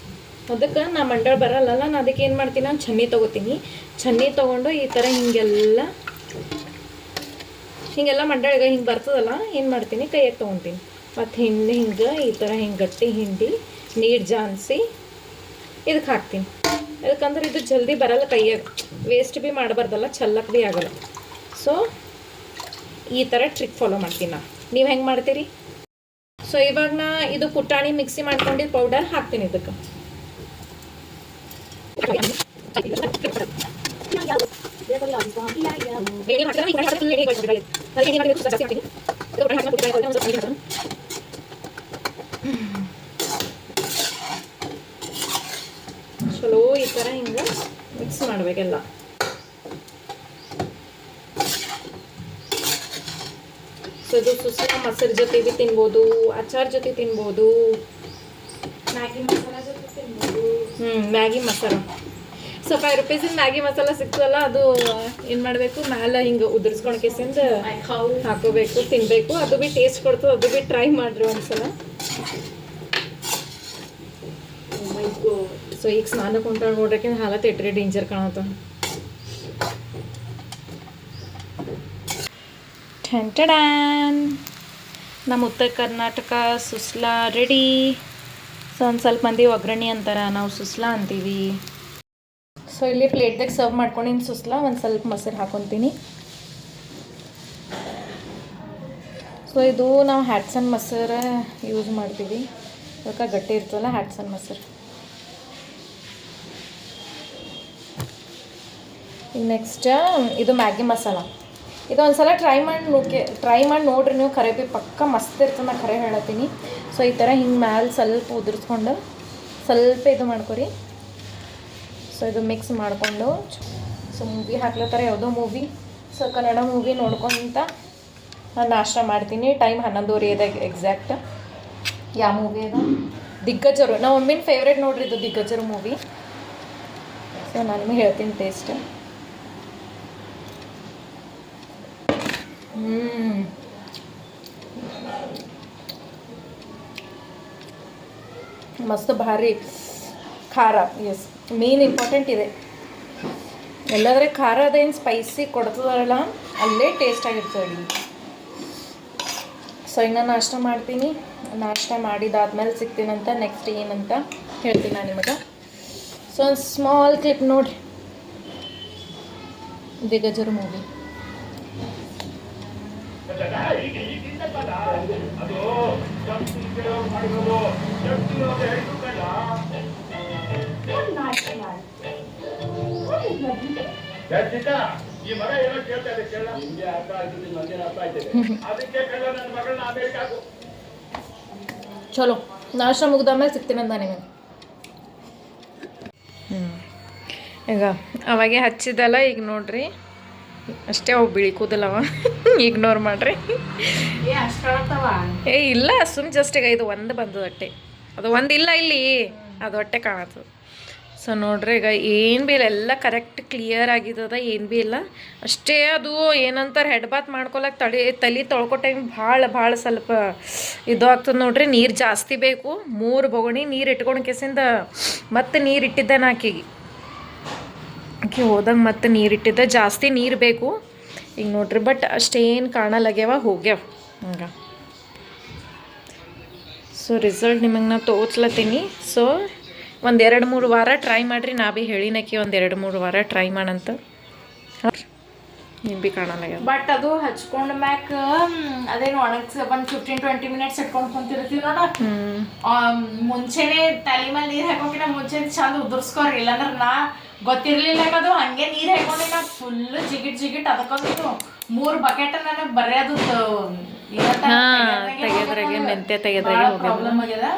ಅದಕ್ಕೆ ನಾ ಮಂಡಳ ಬರಲ್ಲಲ್ಲ. ನಾನು ಅದಕ್ಕೆ ಏನು ಮಾಡ್ತೀನಿ, ನಾನು ಛನ್ನಿ ತೊಗೋತೀನಿ. ಛನ್ನಿ ತೊಗೊಂಡು ಈ ಥರ ಹಿಂಗೆಲ್ಲ ಮಂಡಳಿಗೆ ಹಿಂಗೆ ಬರ್ತದಲ್ಲ, ಏನು ಮಾಡ್ತೀನಿ, ಕೈಯಾಗೆ ತೊಗೊತೀನಿ. ಮತ್ತು ಹಿಂಗೆ ಈ ಥರ ಹಿಂಗೆ ಗಟ್ಟಿ ಹಿಂಡಿ ನೀರು ಜಾನ್ಸಿ ಇದಕ್ಕೆ ಹಾಕ್ತೀನಿ. ಯಾಕಂದ್ರೆ ಇದು ಜಲ್ದಿ ಬರಲ್ಲ ಕೈಯಾಗ, ವೇಸ್ಟ್ ಭೀ ಮಾಡಬಾರ್ದಲ್ಲ, ಚಲ್ಲಕ್ಕೆ ಭೀ ಆಗಲ್ಲ. ಸೊ ಈ ಥರ ಟ್ರಿಕ್ ಫಾಲೋ ಮಾಡ್ತೀನಿ ನಾನು. ನೀವು ಹೆಂಗೆ ಮಾಡ್ತೀರಿ? ಸೊ ಇವಾಗ ನಾ ಇದು ಪುಟಾಣಿ ಮಿಕ್ಸಿ ಮಾಡ್ಕೊಂಡಿದ್ದು ಪೌಡರ್ ಹಾಕ್ತೀನಿ ಇದಕ್ಕೆ. ಚಲೋ ಈ ಥರ ಹಿಂಗೆ ಮಿಕ್ಸ್ ಮಾಡಬೇಕೆಲ್ಲ. ಸೊ ಇದು ಸುಸ್ಲಾ ಮೊಸರು ಜೊತೆ ಭೀ ತಿನ್ಬೋದು, ಅಚಾರ್ ಜೊತೆ ತಿನ್ಬೋದು, ಮ್ಯಾಗಿ ಮಸಾಲ ಜೊತೆ ತಿನ್ಬೋದು. ಮ್ಯಾಗಿ ಮಸಾಲ. ಸೊ 5 ರೂಪೀಸಿನ ಮ್ಯಾಗಿ ಮಸಾಲ ಸಿಗ್ತದಲ್ಲ, ಅದು ಏನು ಮಾಡಬೇಕು, ಮ್ಯಾಲೆ ಹಿಂಗೆ ಉದುರಿಸ್ಕೊಂಡು ಕೆಸಿಂದ ಹಾಕೋಬೇಕು, ತಿನ್ನಬೇಕು. ಅದು ಭೀ ಟೇಸ್ಟ್ ಕೊಡ್ತದೆ, ಅದು ಭೀ ಟ್ರೈ ಮಾಡಿರಿ ಒಂದ್ಸಲ. ಸೊ ಈಗ ಸ್ನಾನ ಕೊಂಡ್ಕೊಂಡು ನೋಡ್ರಕ್ಕೆ ಹಾಲತ್ ಎಟ್ರಿ ಡೇಂಜರ್ ಕಾಣತ್ತ. ಟೆಂಟಡಾನ್, ನಮ್ಮ ಉತ್ತರ ಕರ್ನಾಟಕ ಸುಸ್ಲಾ ರೆಡಿ. ಸೊ ಒಂದು ಸ್ವಲ್ಪ ಮಂದಿ ಒಗ್ಗರಣೆ ಅಂತಾರೆ, ನಾವು ಸುಸ್ಲಾ ಅಂತೀವಿ. ಸೊ ಇಲ್ಲಿ ಪ್ಲೇಟ್ದಾಗ ಸರ್ವ್ ಮಾಡ್ಕೊಂಡಿನಿ ಸುಸ್ಲಾ. ಒಂದು ಸ್ವಲ್ಪ ಮೊಸರು ಹಾಕೊತೀನಿ. ಸೊ ಇದು ನಾವು ಹ್ಯಾಟ್ಸನ್ ಮೊಸರು ಯೂಸ್ ಮಾಡ್ತೀವಿ, ಅದಕ್ಕೆ ಗಟ್ಟಿ ಇರ್ತದಲ್ಲ ಹ್ಯಾಟ್ಸನ್ ಮೊಸರು. ಈಗ ನೆಕ್ಸ್ಟ್ ಇದು ಮ್ಯಾಗಿ ಮಸಾಲ. ಇದು ಒಂದು ಸಲ ಟ್ರೈ ಮಾಡಿ ನೋಡ್ರಿ ನೀವು, ಖರೆ ಭೀ ಪಕ್ಕ ಮಸ್ತ್ ಇರ್ತದೆ, ನಾನು ಖರೆ ಹೇಳತ್ತೀನಿ. ಸೊ ಈ ಥರ ಹಿಂಗೆ ಮ್ಯಾಲೆ ಸ್ವಲ್ಪ ಉದುರಿಸ್ಕೊಂಡು ಸ್ವಲ್ಪ ಇದು ಮಾಡ್ಕೊರಿ. ಸೊ ಇದು ಮಿಕ್ಸ್ ಮಾಡಿಕೊಂಡು ಸೊ ಮೂವಿ ಹಾಕ್ಲತ್ತಾರ, ಯಾವುದೋ ಮೂವಿ. ಸೊ ಕನ್ನಡ ಮೂವಿ ನೋಡ್ಕೊಂತ ನಾನು ನಾಷ್ಟ ಮಾಡ್ತೀನಿ. ಟೈಮ್ 11:30 ಇದೆ ಎಕ್ಸಾಕ್ಟ್. ಯಾವ ಮೂವಿ ಅದ? ದಿಗ್ಗಜರು. ನಾವು ಮಮ್ಮಿನ ಫೇವ್ರೇಟ್ ನೋಡ್ರಿ ಇದು ದಿಗ್ಗಜರು ಮೂವಿ. ಸೊ ನಾನು ನಿಮಗೆ ಹೇಳ್ತೀನಿ ಟೇಸ್ಟ್. ಮಸ್ತ್ ಭಾರಿ ಖಾರ. ಎಸ್, ಮೇನ್ ಇಂಪಾರ್ಟೆಂಟ್ ಇದೆ. ಎಲ್ಲಾದ್ರೆ ಖಾರ ಅದೇನು ಸ್ಪೈಸಿ ಕೊಡ್ತದಲ್ಲ, ಅಲ್ಲೇ ಟೇಸ್ಟ್ ಆಗಿರ್ತದೆ ಅಡುಗೆ. ಸೊ ಇನ್ನು ನಾಷ್ಟ ಮಾಡ್ತೀನಿ. ನಾಷ್ಟ ಮಾಡಿದಾದ್ಮೇಲೆ ಸಿಗ್ತೀನಂತ, ನೆಕ್ಸ್ಟ್ ಏನಂತ ಹೇಳ್ತೀನಿ ನಾನು ನಿಮಗೆ. ಸೊ ಒಂದು ಸ್ಮಾಲ್ ಕ್ಲಿಪ್ ನೋಡಿ, ದಿಗ್ಗಜರು ಮೂವಿ. ಚಲೋ, ನಾಷ್ಟ ಮುಗ್ದಾದ್ಮೇಲೆ ಸಿಗ್ತೀನಂತ ನಿಮಗೆ. ಈಗ ಅವಾಗೆ ಹಚ್ಚಿದಲ್ಲ, ಈಗ ನೋಡ್ರಿ ಅಷ್ಟೇ. ಅವು ಬಿಳಿ ಕೂದಲವ, ಇಗ್ನೋರ್ ಮಾಡ್ರಿ. ಇಲ್ಲ, ಸುಮ್ ಜಸ್ಟ್ ಈಗ ಇದು ಒಂದು ಬಂದದ ಅಟ್ಟೆ, ಅದು ಒಂದಿಲ್ಲ ಇಲ್ಲಿ, ಅದು ಹೊಟ್ಟೆ ಕಾಣತ್ತದ. ಸೊ ನೋಡ್ರಿ ಈಗ ಏನು ಭೀ ಇಲ್ಲ, ಎಲ್ಲ ಕರೆಕ್ಟ್ ಕ್ಲಿಯರ್ ಆಗಿದ್ದದ, ಏನು ಭೀ ಇಲ್ಲ. ಅಷ್ಟೇ ಅದು ಏನಂತಾರೆ, ಹೆಡ್ ಬಾತ್ ಮಾಡ್ಕೊಳಕ್ಕೆ ತಲೆ ತೊಳ್ಕೊ ಟೈಮ್ ಭಾಳ ಸ್ವಲ್ಪ ಇದು ಆಗ್ತದೆ ನೋಡ್ರಿ. ನೀರು ಜಾಸ್ತಿ ಬೇಕು. 3 ಬೊಗಣಿ ನೀರು ಇಟ್ಕೊಂಡು ಕೆಸಿಂದ ಮತ್ತೆ ನೀರು ಇಟ್ಟಿದ್ದೆ ಆಕೆಗೆ ಹೋದಾಗ ಮತ್ತೆ ನೀರಿಟ್ಟಿದ್ದೆ. ಜಾಸ್ತಿ ನೀರು ಬೇಕು ಈಗ ನೋಡ್ರಿ. ಬಟ್ ಅಷ್ಟೇನು ಕಾಣಲಾಗ್ಯಾವ, ಹೋಗ್ಯಾವ ಹಂಗೆ. ಸೊ ರಿಸಲ್ಟ್ ನಿಮಗೆ ನಾನು ತೋರ್ಸ್ಲತ್ತೀನಿ. ಸೊ 1-2-3 ವಾರ ಟ್ರೈ ಮಾಡಿರಿ. ನಾ ಭೀ ಹೇಳಿನಕಿ 1-2-3 ವಾರ ಟ್ರೈ ಮಾಡಂತ. ಏನು ಭೀ ಕಾಣಲಾಗ್ಯಾವ. ಬಟ್ ಅದು ಹಚ್ಕೊಂಡ ಮ್ಯಾಕ್ ಅದೇನು ಒಣಗ್ಸ ಒಂದು 15-20 ಮಿನಿಟ್ಸ್ ಇಟ್ಕೊಂಡು ಕುಂತಿರ್ತೀವಿ ನೋಡ. ಮುಂಚೆನೆ ತಲೆ ಮೇಲೆ ನೀರು ಹಾಕೋಕಿನ ಮುಂಚೆ ಚಂದ ಉದುರ್ಸ್ಕೋರಿ. ಇಲ್ಲಾಂದ್ರೆ ನಾ ಗೊತ್ತಿರ್ಲಿಲ್ಲ ಅದು ಹಂಗೆ ನೀರು ಹಾಕೊಂಡು ನಾ ಫುಲ್ ಜಿಗಿಟ್ ಅದಕ್ಕೊಂದು 3 ಬಕೆಟ್ ನನಗೆ ಬರೆಯೋದು ತೆಗೆದ್ರಾಗೆ ಮೆಂತೆ ತೆಗೆದ್ರಾಗೆ ಪ್ರಾಬ್ಲಮ್ ಆಗ್ಯದ.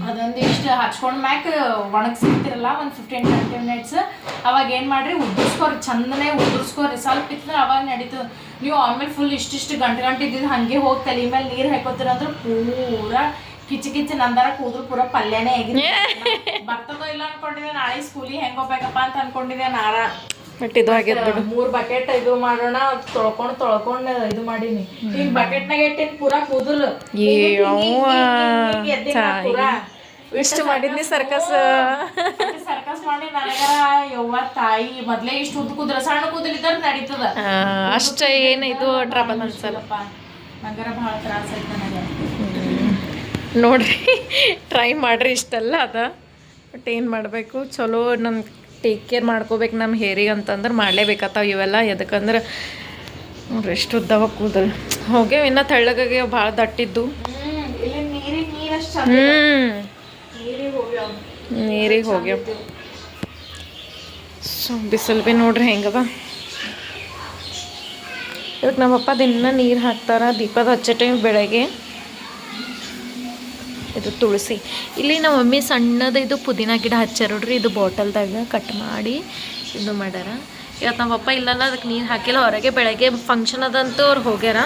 ಅದೊಂದು ಇಷ್ಟು ಹಚ್ಕೊಂಡ್ ಮ್ಯಾಕ್ ಒಣಗಿಸ್ತಿರಲ್ಲ ಒಂದು 15-20 ಮಿನಿಟ್ಸ್. ಅವಾಗ ಏನು ಮಾಡ್ರಿ, ಉದುರ್ಸ್ಕೋರಿ, ಚಂದನೇ ಉದುರ್ಸ್ಕೋರಿ. ಸ್ವಲ್ಪ ಇತ್ತಂದ್ರೆ ಅವಾಗ ನಡೀತದೆ. ನೀವು ಆಮೇಲೆ ಫುಲ್ ಇಷ್ಟಿಷ್ಟು ಗಂಟೆ ಇದ್ದಿದ್ದು ಹಾಗೆ ಹೋಗಿ ತಲೆ ಮೇಲೆ ನೀರು ಹಾಕೋತೀರ ಅಂದ್ರೆ ಪೂರಾ ಕಿಚ್ಚಿ ನಂದರ ಕೂದಲು ಪೂರ ಪಲ್ಯನೇ ಆಗಿದೆ. ಬರ್ತದೋ ಇಲ್ಲ ಅನ್ಕೊಂಡಿದ್ದೆ, ನಾಳೆ ಸ್ಕೂಲಿಗೆ ಹೆಂಗೆ ಹೋಗ್ಬೇಕಪ್ಪ ಅಂತ ಅನ್ಕೊಂಡಿದ್ದೆ. ನಾರ ಬಟ್ ಇದು ಆಗ್ಯದ ಬಿಡು. 3 ಬಕೆಟ್ ಇದು ಮಾಡೋಣ ತೊಳ್ಕೊಂಡು ಇದು ಮಾಡೀನಿ. ಈಗ ಬಕೆಟ್ನಾಗ ಇಟ್ಟಿನ ಪೂರಾ ಕೂದಲು ಇಷ್ಟು ಮಾಡಿದ್ನಿ ಸರ್ಕಸ್ ಮಾಡಿ ನನಗರ ಯವ್ವ ತಾಯಿ. ಮೊದ್ಲೇ ಇಷ್ಟು ಉದ್ದ ಕೂದಲ, ಸಣ್ಣ ಕೂದಲಿದ್ದ ನಡೀತದ, ಅಷ್ಟ ಏನು ಇದು ಟ್ರಬಲ್ ಅನ್ಸಲ್ಲಪ್ಪ. ನಂಗರ ಭಾಳ ತ್ರಾಸ ಐತೆ ನನಗೆ. ನೋಡ್ರಿ ಟ್ರೈ ಮಾಡ್ರಿ. ಇಷ್ಟೆಲ್ಲ ಅದ, ಬಟ್ ಏನು ಮಾಡಬೇಕು, ಚಲೋ ನಮ್ಮ ಟೇಕ್ ಕೇರ್ ಮಾಡ್ಕೋಬೇಕು ನಮ್ಮ ಹೇರಿಗೆ ಅಂತಂದ್ರೆ ಮಾಡಲೇಬೇಕಾಗ್ತಾವ ಇವೆಲ್ಲ. ಎದಕ್ಕಂದ್ರೆ ನೋಡ್ರಿ ಎಷ್ಟು ಉದ್ದವ ಕೂದಲು ಹೋಗ್ಯಾವ. ಇನ್ನೂ ತೆಳ್ಳಗಾಗ್ಯಾವ, ಭಾಳ ದಟ್ಟಿದ್ದು. ನೀರಿಗೆ ಹೋಗ್ಯಾವ. ಸೊ ಬಿಸಿಲು ಭೀ ನೋಡ್ರಿ ಹೆಂಗದ. ಇದಕ್ಕೆ ನಮ್ಮಪ್ಪ ದಿನ ನೀರು ಹಾಕ್ತಾರ ದೀಪದ ಹಚ್ಚೋ ಟೈಮ್ ಬೆಳಗ್ಗೆ. ಇದು ತುಳಸಿ. ಇಲ್ಲಿ ನಮ್ಮ ಮಮ್ಮಿ ಸಣ್ಣದು ಇದು ಪುದೀನ ಗಿಡ ಹಚ್ಚಾರ ನೋಡ್ರಿ, ಇದು ಬಾಟಲ್ದಾಗ ಕಟ್ ಮಾಡಿ ಇದು ಮಾಡ್ಯಾರ. ಇವತ್ತು ನಮ್ಮ ಪಪ್ಪ ಇಲ್ಲಲ್ಲ, ಅದಕ್ಕೆ ನೀರು ಹಾಕಿಲ್ಲ. ಹೊರಗೆ ಬೆಳಗ್ಗೆ ಫಂಕ್ಷನ್ ಅದಂತೂ ಅವ್ರು ಹೋಗ್ಯಾರ.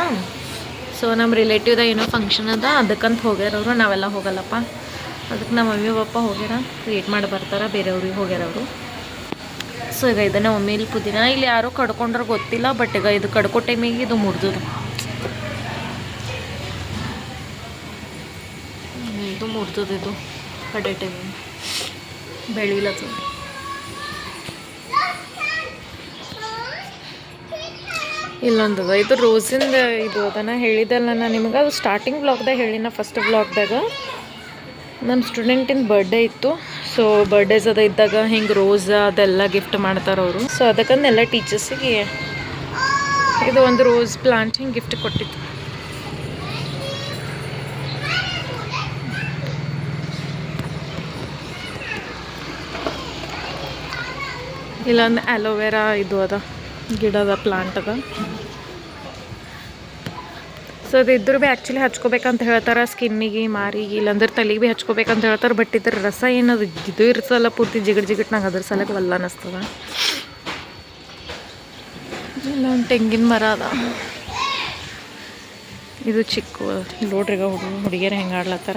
ಸೊ ನಮ್ಮ ರಿಲೇಟಿವ್ದಾಗ ಏನೋ ಫಂಕ್ಷನ್ ಅದ ಅದಕ್ಕಂತ ಹೋಗ್ಯಾರ ಅವರು, ನಾವೆಲ್ಲ ಹೋಗಲ್ಲಪ್ಪ. ಅದಕ್ಕೆ ನಮ್ಮ ಮಮ್ಮಿ ಪಪ್ಪ ಹೋಗ್ಯಾರ, ವೇಟ್ ಮಾಡಿ ಬರ್ತಾರೆ, ಬೇರೆಯವ್ರಿಗೆ ಹೋಗ್ಯಾರ ಅವರು. ಸೊ ಈಗ ಇದನ್ನ ಮಮ್ಮಿ ಇಲ್ಲಿ ಪುದೀನ ಇಲ್ಲಿ ಯಾರೋ ಕಡ್ಕೊಂಡ್ರೆ ಗೊತ್ತಿಲ್ಲ, ಬಟ್ ಈಗ ಇದು ಕಡ್ಕೋ ಟೈಮಿಗೆ ಇದು ಮುರಿದದು. ಇದು ಮುರಿದದು, ಇದು ಕಡೆ ಟೈಮಿಗೆ ಬೆಳಿಲತ್ತು. ಇಲ್ಲೊಂದದ ಇದು ರೋಸಿಂದ ಇದು ಅದನ್ನು ಹೇಳಿದಲ್ಲ ನಾನು ನಿಮಗೆ. ಅದು ಸ್ಟಾರ್ಟಿಂಗ್ ಬ್ಲಾಗ್ದಾಗ ಹೇಳಿನ, ಫಸ್ಟ್ ಬ್ಲಾಗ್ದಾಗ ನಮ್ಮ ಸ್ಟೂಡೆಂಟಿನ ಬರ್ಡೇ ಇತ್ತು. ಸೊ ಬರ್ಡೇಸ್ ಅದ ಇದ್ದಾಗ ಹಿಂಗೆ ರೋಸ್ ಅದೆಲ್ಲ ಗಿಫ್ಟ್ ಮಾಡ್ತಾರೆ ಅವರು. ಸೊ ಅದಕ್ಕಂದು ಎಲ್ಲ ಟೀಚರ್ಸಿಗೆ ಇದು ಒಂದು ರೋಸ್ ಪ್ಲಾಂಟ್ ಹಿಂಗೆ ಗಿಫ್ಟ್ ಕೊಟ್ಟಿತ್ತು. ಇಲ್ಲೊಂದು ಆಲೋವೆರಾ ಇದು ಅದ ಗಿಡದ ಪ್ಲಾಂಟ್ ಅದ. ಸೊ ಅದು ಇದ್ರೂ ಭೀ ಆ್ಯಕ್ಚುಲಿ ಹಚ್ಕೋಬೇಕಂತ ಹೇಳ್ತಾರೆ ಸ್ಕಿನ್ನಿಗೆ, ಮಾರಿಗೆ, ಇಲ್ಲಾಂದ್ರೆ ತಲೆಗೆ ಭೀ ಹಚ್ಕೋಬೇಕಂತ ಹೇಳ್ತಾರೆ. ಬಟ್ ಇದ್ರ ರಸ ಏನದು ಇದು ಇರ್ತಲ್ಲ ಪೂರ್ತಿ ಜಿಗಟ್ ನಂಗೆ ಅದ್ರ ಸಲಕ್ಕೆ ವಲ್ಲ ಅನ್ನಿಸ್ತದ. ಇಲ್ಲ ಒಂದು ತೆಂಗಿನ ಮರ ಅದ, ಇದು ಚಿಕ್ಕ ನೋಡ್ರಿ. ಈಗ ಹುಡುಗಿಯರು ಹೆಂಗೆ ಆಡ್ಲತ್ತಾರ.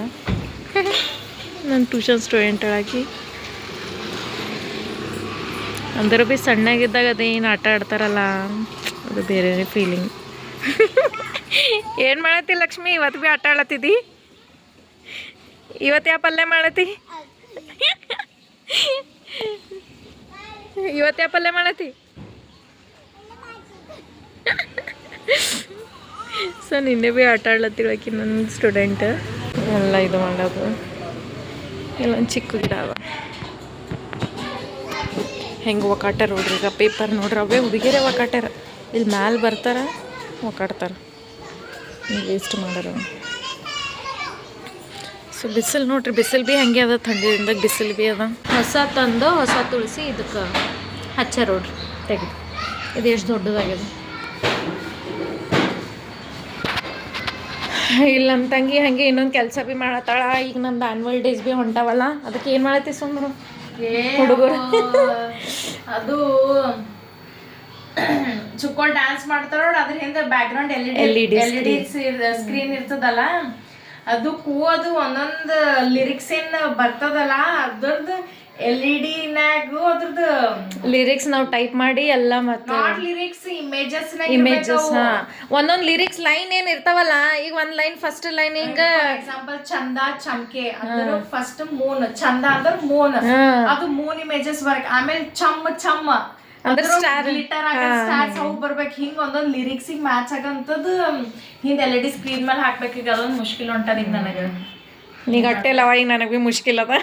ನಾನು ಟ್ಯೂಷನ್ ಸ್ಟೂಡೆಂಟ್ ಆಗಿ ಅಂದ್ರೆ ಭೀ ಸಣ್ಣಗಿದ್ದಾಗ ಅದೇನು ಆಟ ಆಡ್ತಾರಲ್ಲ ಅದು ಬೇರೆ ಫೀಲಿಂಗ್. ಏನು ಮಾಡತ್ತಿ ಲಕ್ಷ್ಮಿ? ಇವತ್ತು ಭೀ ಆಟ ಆಡತ್ತಿದ್ದಿ? ಇವತ್ತು ಯಾವ ಪಲ್ಯ ಮಾಡತ್ತಿ? ಇವತ್ತು ಯಾವ ಪಲ್ಯ ಮಾಡತ್ತಿ? ಸೊ ನಿನ್ನೆ ಭೀ ಆಟ ಆಡ್ಲತ್ತಿಳಕಿ ನನ್ನ ಸ್ಟೂಡೆಂಟ್. ಎಲ್ಲ ಇದು ಮಾಡೋದು ಎಲ್ಲ ಚಿಕ್ಕ ಗಿಡ ಅವ. ಹೆಂಗೆ ಒಕಾಟಾರ ನೋಡ್ರಿ. ಈಗ ಪೇಪರ್ ನೋಡ್ರಿ, ಅವೇ ಹುಡುಗಿರೇ ಒಕಾಟಾರ. ಇಲ್ಲಿ ಮ್ಯಾಲೆ ಬರ್ತಾರ ಒಕಾಡ್ತಾರೆ, ವೇಸ್ಟ್ ಮಾಡೋರು. ಸೊ ಬಿಸಿಲು ನೋಡ್ರಿ, ಬಿಸಿಲು ಭೀ ಹಂಗೆ ಅದ, ಥಂಡಿದಿಂದ ಬಿಸಿಲು ಭೀ ಅದ. ಹೊಸ ತಂದು ಹೊಸ ತುಳಸಿ ಇದಕ್ಕೆ ಹಚ್ಚಾರ ನೋಡ್ರಿ, ತೆಗೆದು. ಇದು ಎಷ್ಟು ದೊಡ್ಡದಾಗ್ಯದ. ಇಲ್ಲ ನಮ್ಮ ತಂಗಿ ಹಾಗೆ ಇನ್ನೊಂದು ಕೆಲಸ ಭೀ ಮಾಡತ್ತಾಳ. ಈಗ ನಮ್ದು ಆ್ಯನ್ಯುವಲ್ ಡೇಸ್ ಭೀ ಹೊಂಟಾವಲ್ಲ, ಅದಕ್ಕೆ ಏನು ಮಾಡತ್ತಿ ಸುಮ್ಮನೆ ಹುಡುಗರು ಅದು ಚುಕ್ಕೊಂಡು ಡ್ಯಾನ್ಸ್ ಮಾಡ್ತಾರ ನೋಡಿ, ಅದ್ರ ಹಿಂದೆ ಬ್ಯಾಕ್ ಗ್ರೌಂಡ್ LED ಸ್ಕ್ರೀನ್ ಇರ್ತದಲ್ಲ, ಅದು ಕೂವದು ಒಂದೊಂದು ಲಿರಿಕ್ಸ್ ಏನ್ ಬರ್ತದಲ್ಲ ಅದ್ರದ್ದು LED ನಾಗು ಅದ್ರದ್ದು ಲಿರಿಕ್ಸ್ ನಾವು ಟೈಪ್ ಮಾಡಿ ಎಲ್ಲ ಮತ್ತೆ ನಾಟ್ ಲಿರಿಕ್ಸ್ ಇಮೇಜಸ್. ಒಂದೊಂದು ಲಿರಿಕ್ಸ್ ಲೈನ್ ಏನ್ ಇರ್ತಾವಲ್ಲ, ಈಗ ಒಂದ್ ಲೈನ್ ಫಸ್ಟ್ ಲೈನ್ ಹಿಂಗ ಎಕ್ಸಾಂಪಲ್ ಚಂದ ಚಮ್ಕೆ ಅದ್ರ ಫಸ್ಟ್ ಮೂನ್, ಚಂದ ಅಂದ್ರೆ ಮೂನ್, ಅದು ಮೂನ್ ಇಮೇಜಸ್ ವರ್ಕ್. ಆಮೇಲೆ ಚಮ್ಮ ಅಂದ್ರೆ ಗ್ಲಿಟರ್ ಸ್ಟಾರ್ಸ್ ಅವು ಬರ್ಬೇಕು. ಹಿಂಗ ಒಂದೊಂದ್ ಲಿರಿಕ್ಸ್ ಮ್ಯಾಚ್ ಆಗಂತದ್ದು ಹಿಂದ LED ಸ್ಕ್ರೀನ್ ಮೇಲೆ ಹಾಕ್ಬೇಕು. ಈಗ ಅದೊಂದು ಮುಷ್ಕಿಲ್ ಹೊಂಟದ ಈಗ ನನಗೆ. ನೀಗ ಅಟ್ಟೆಲ್ಲವ ಈಗ ನನಗೆ ಭೀ ಮುಷ್ಕಿಲ್ ಅದ.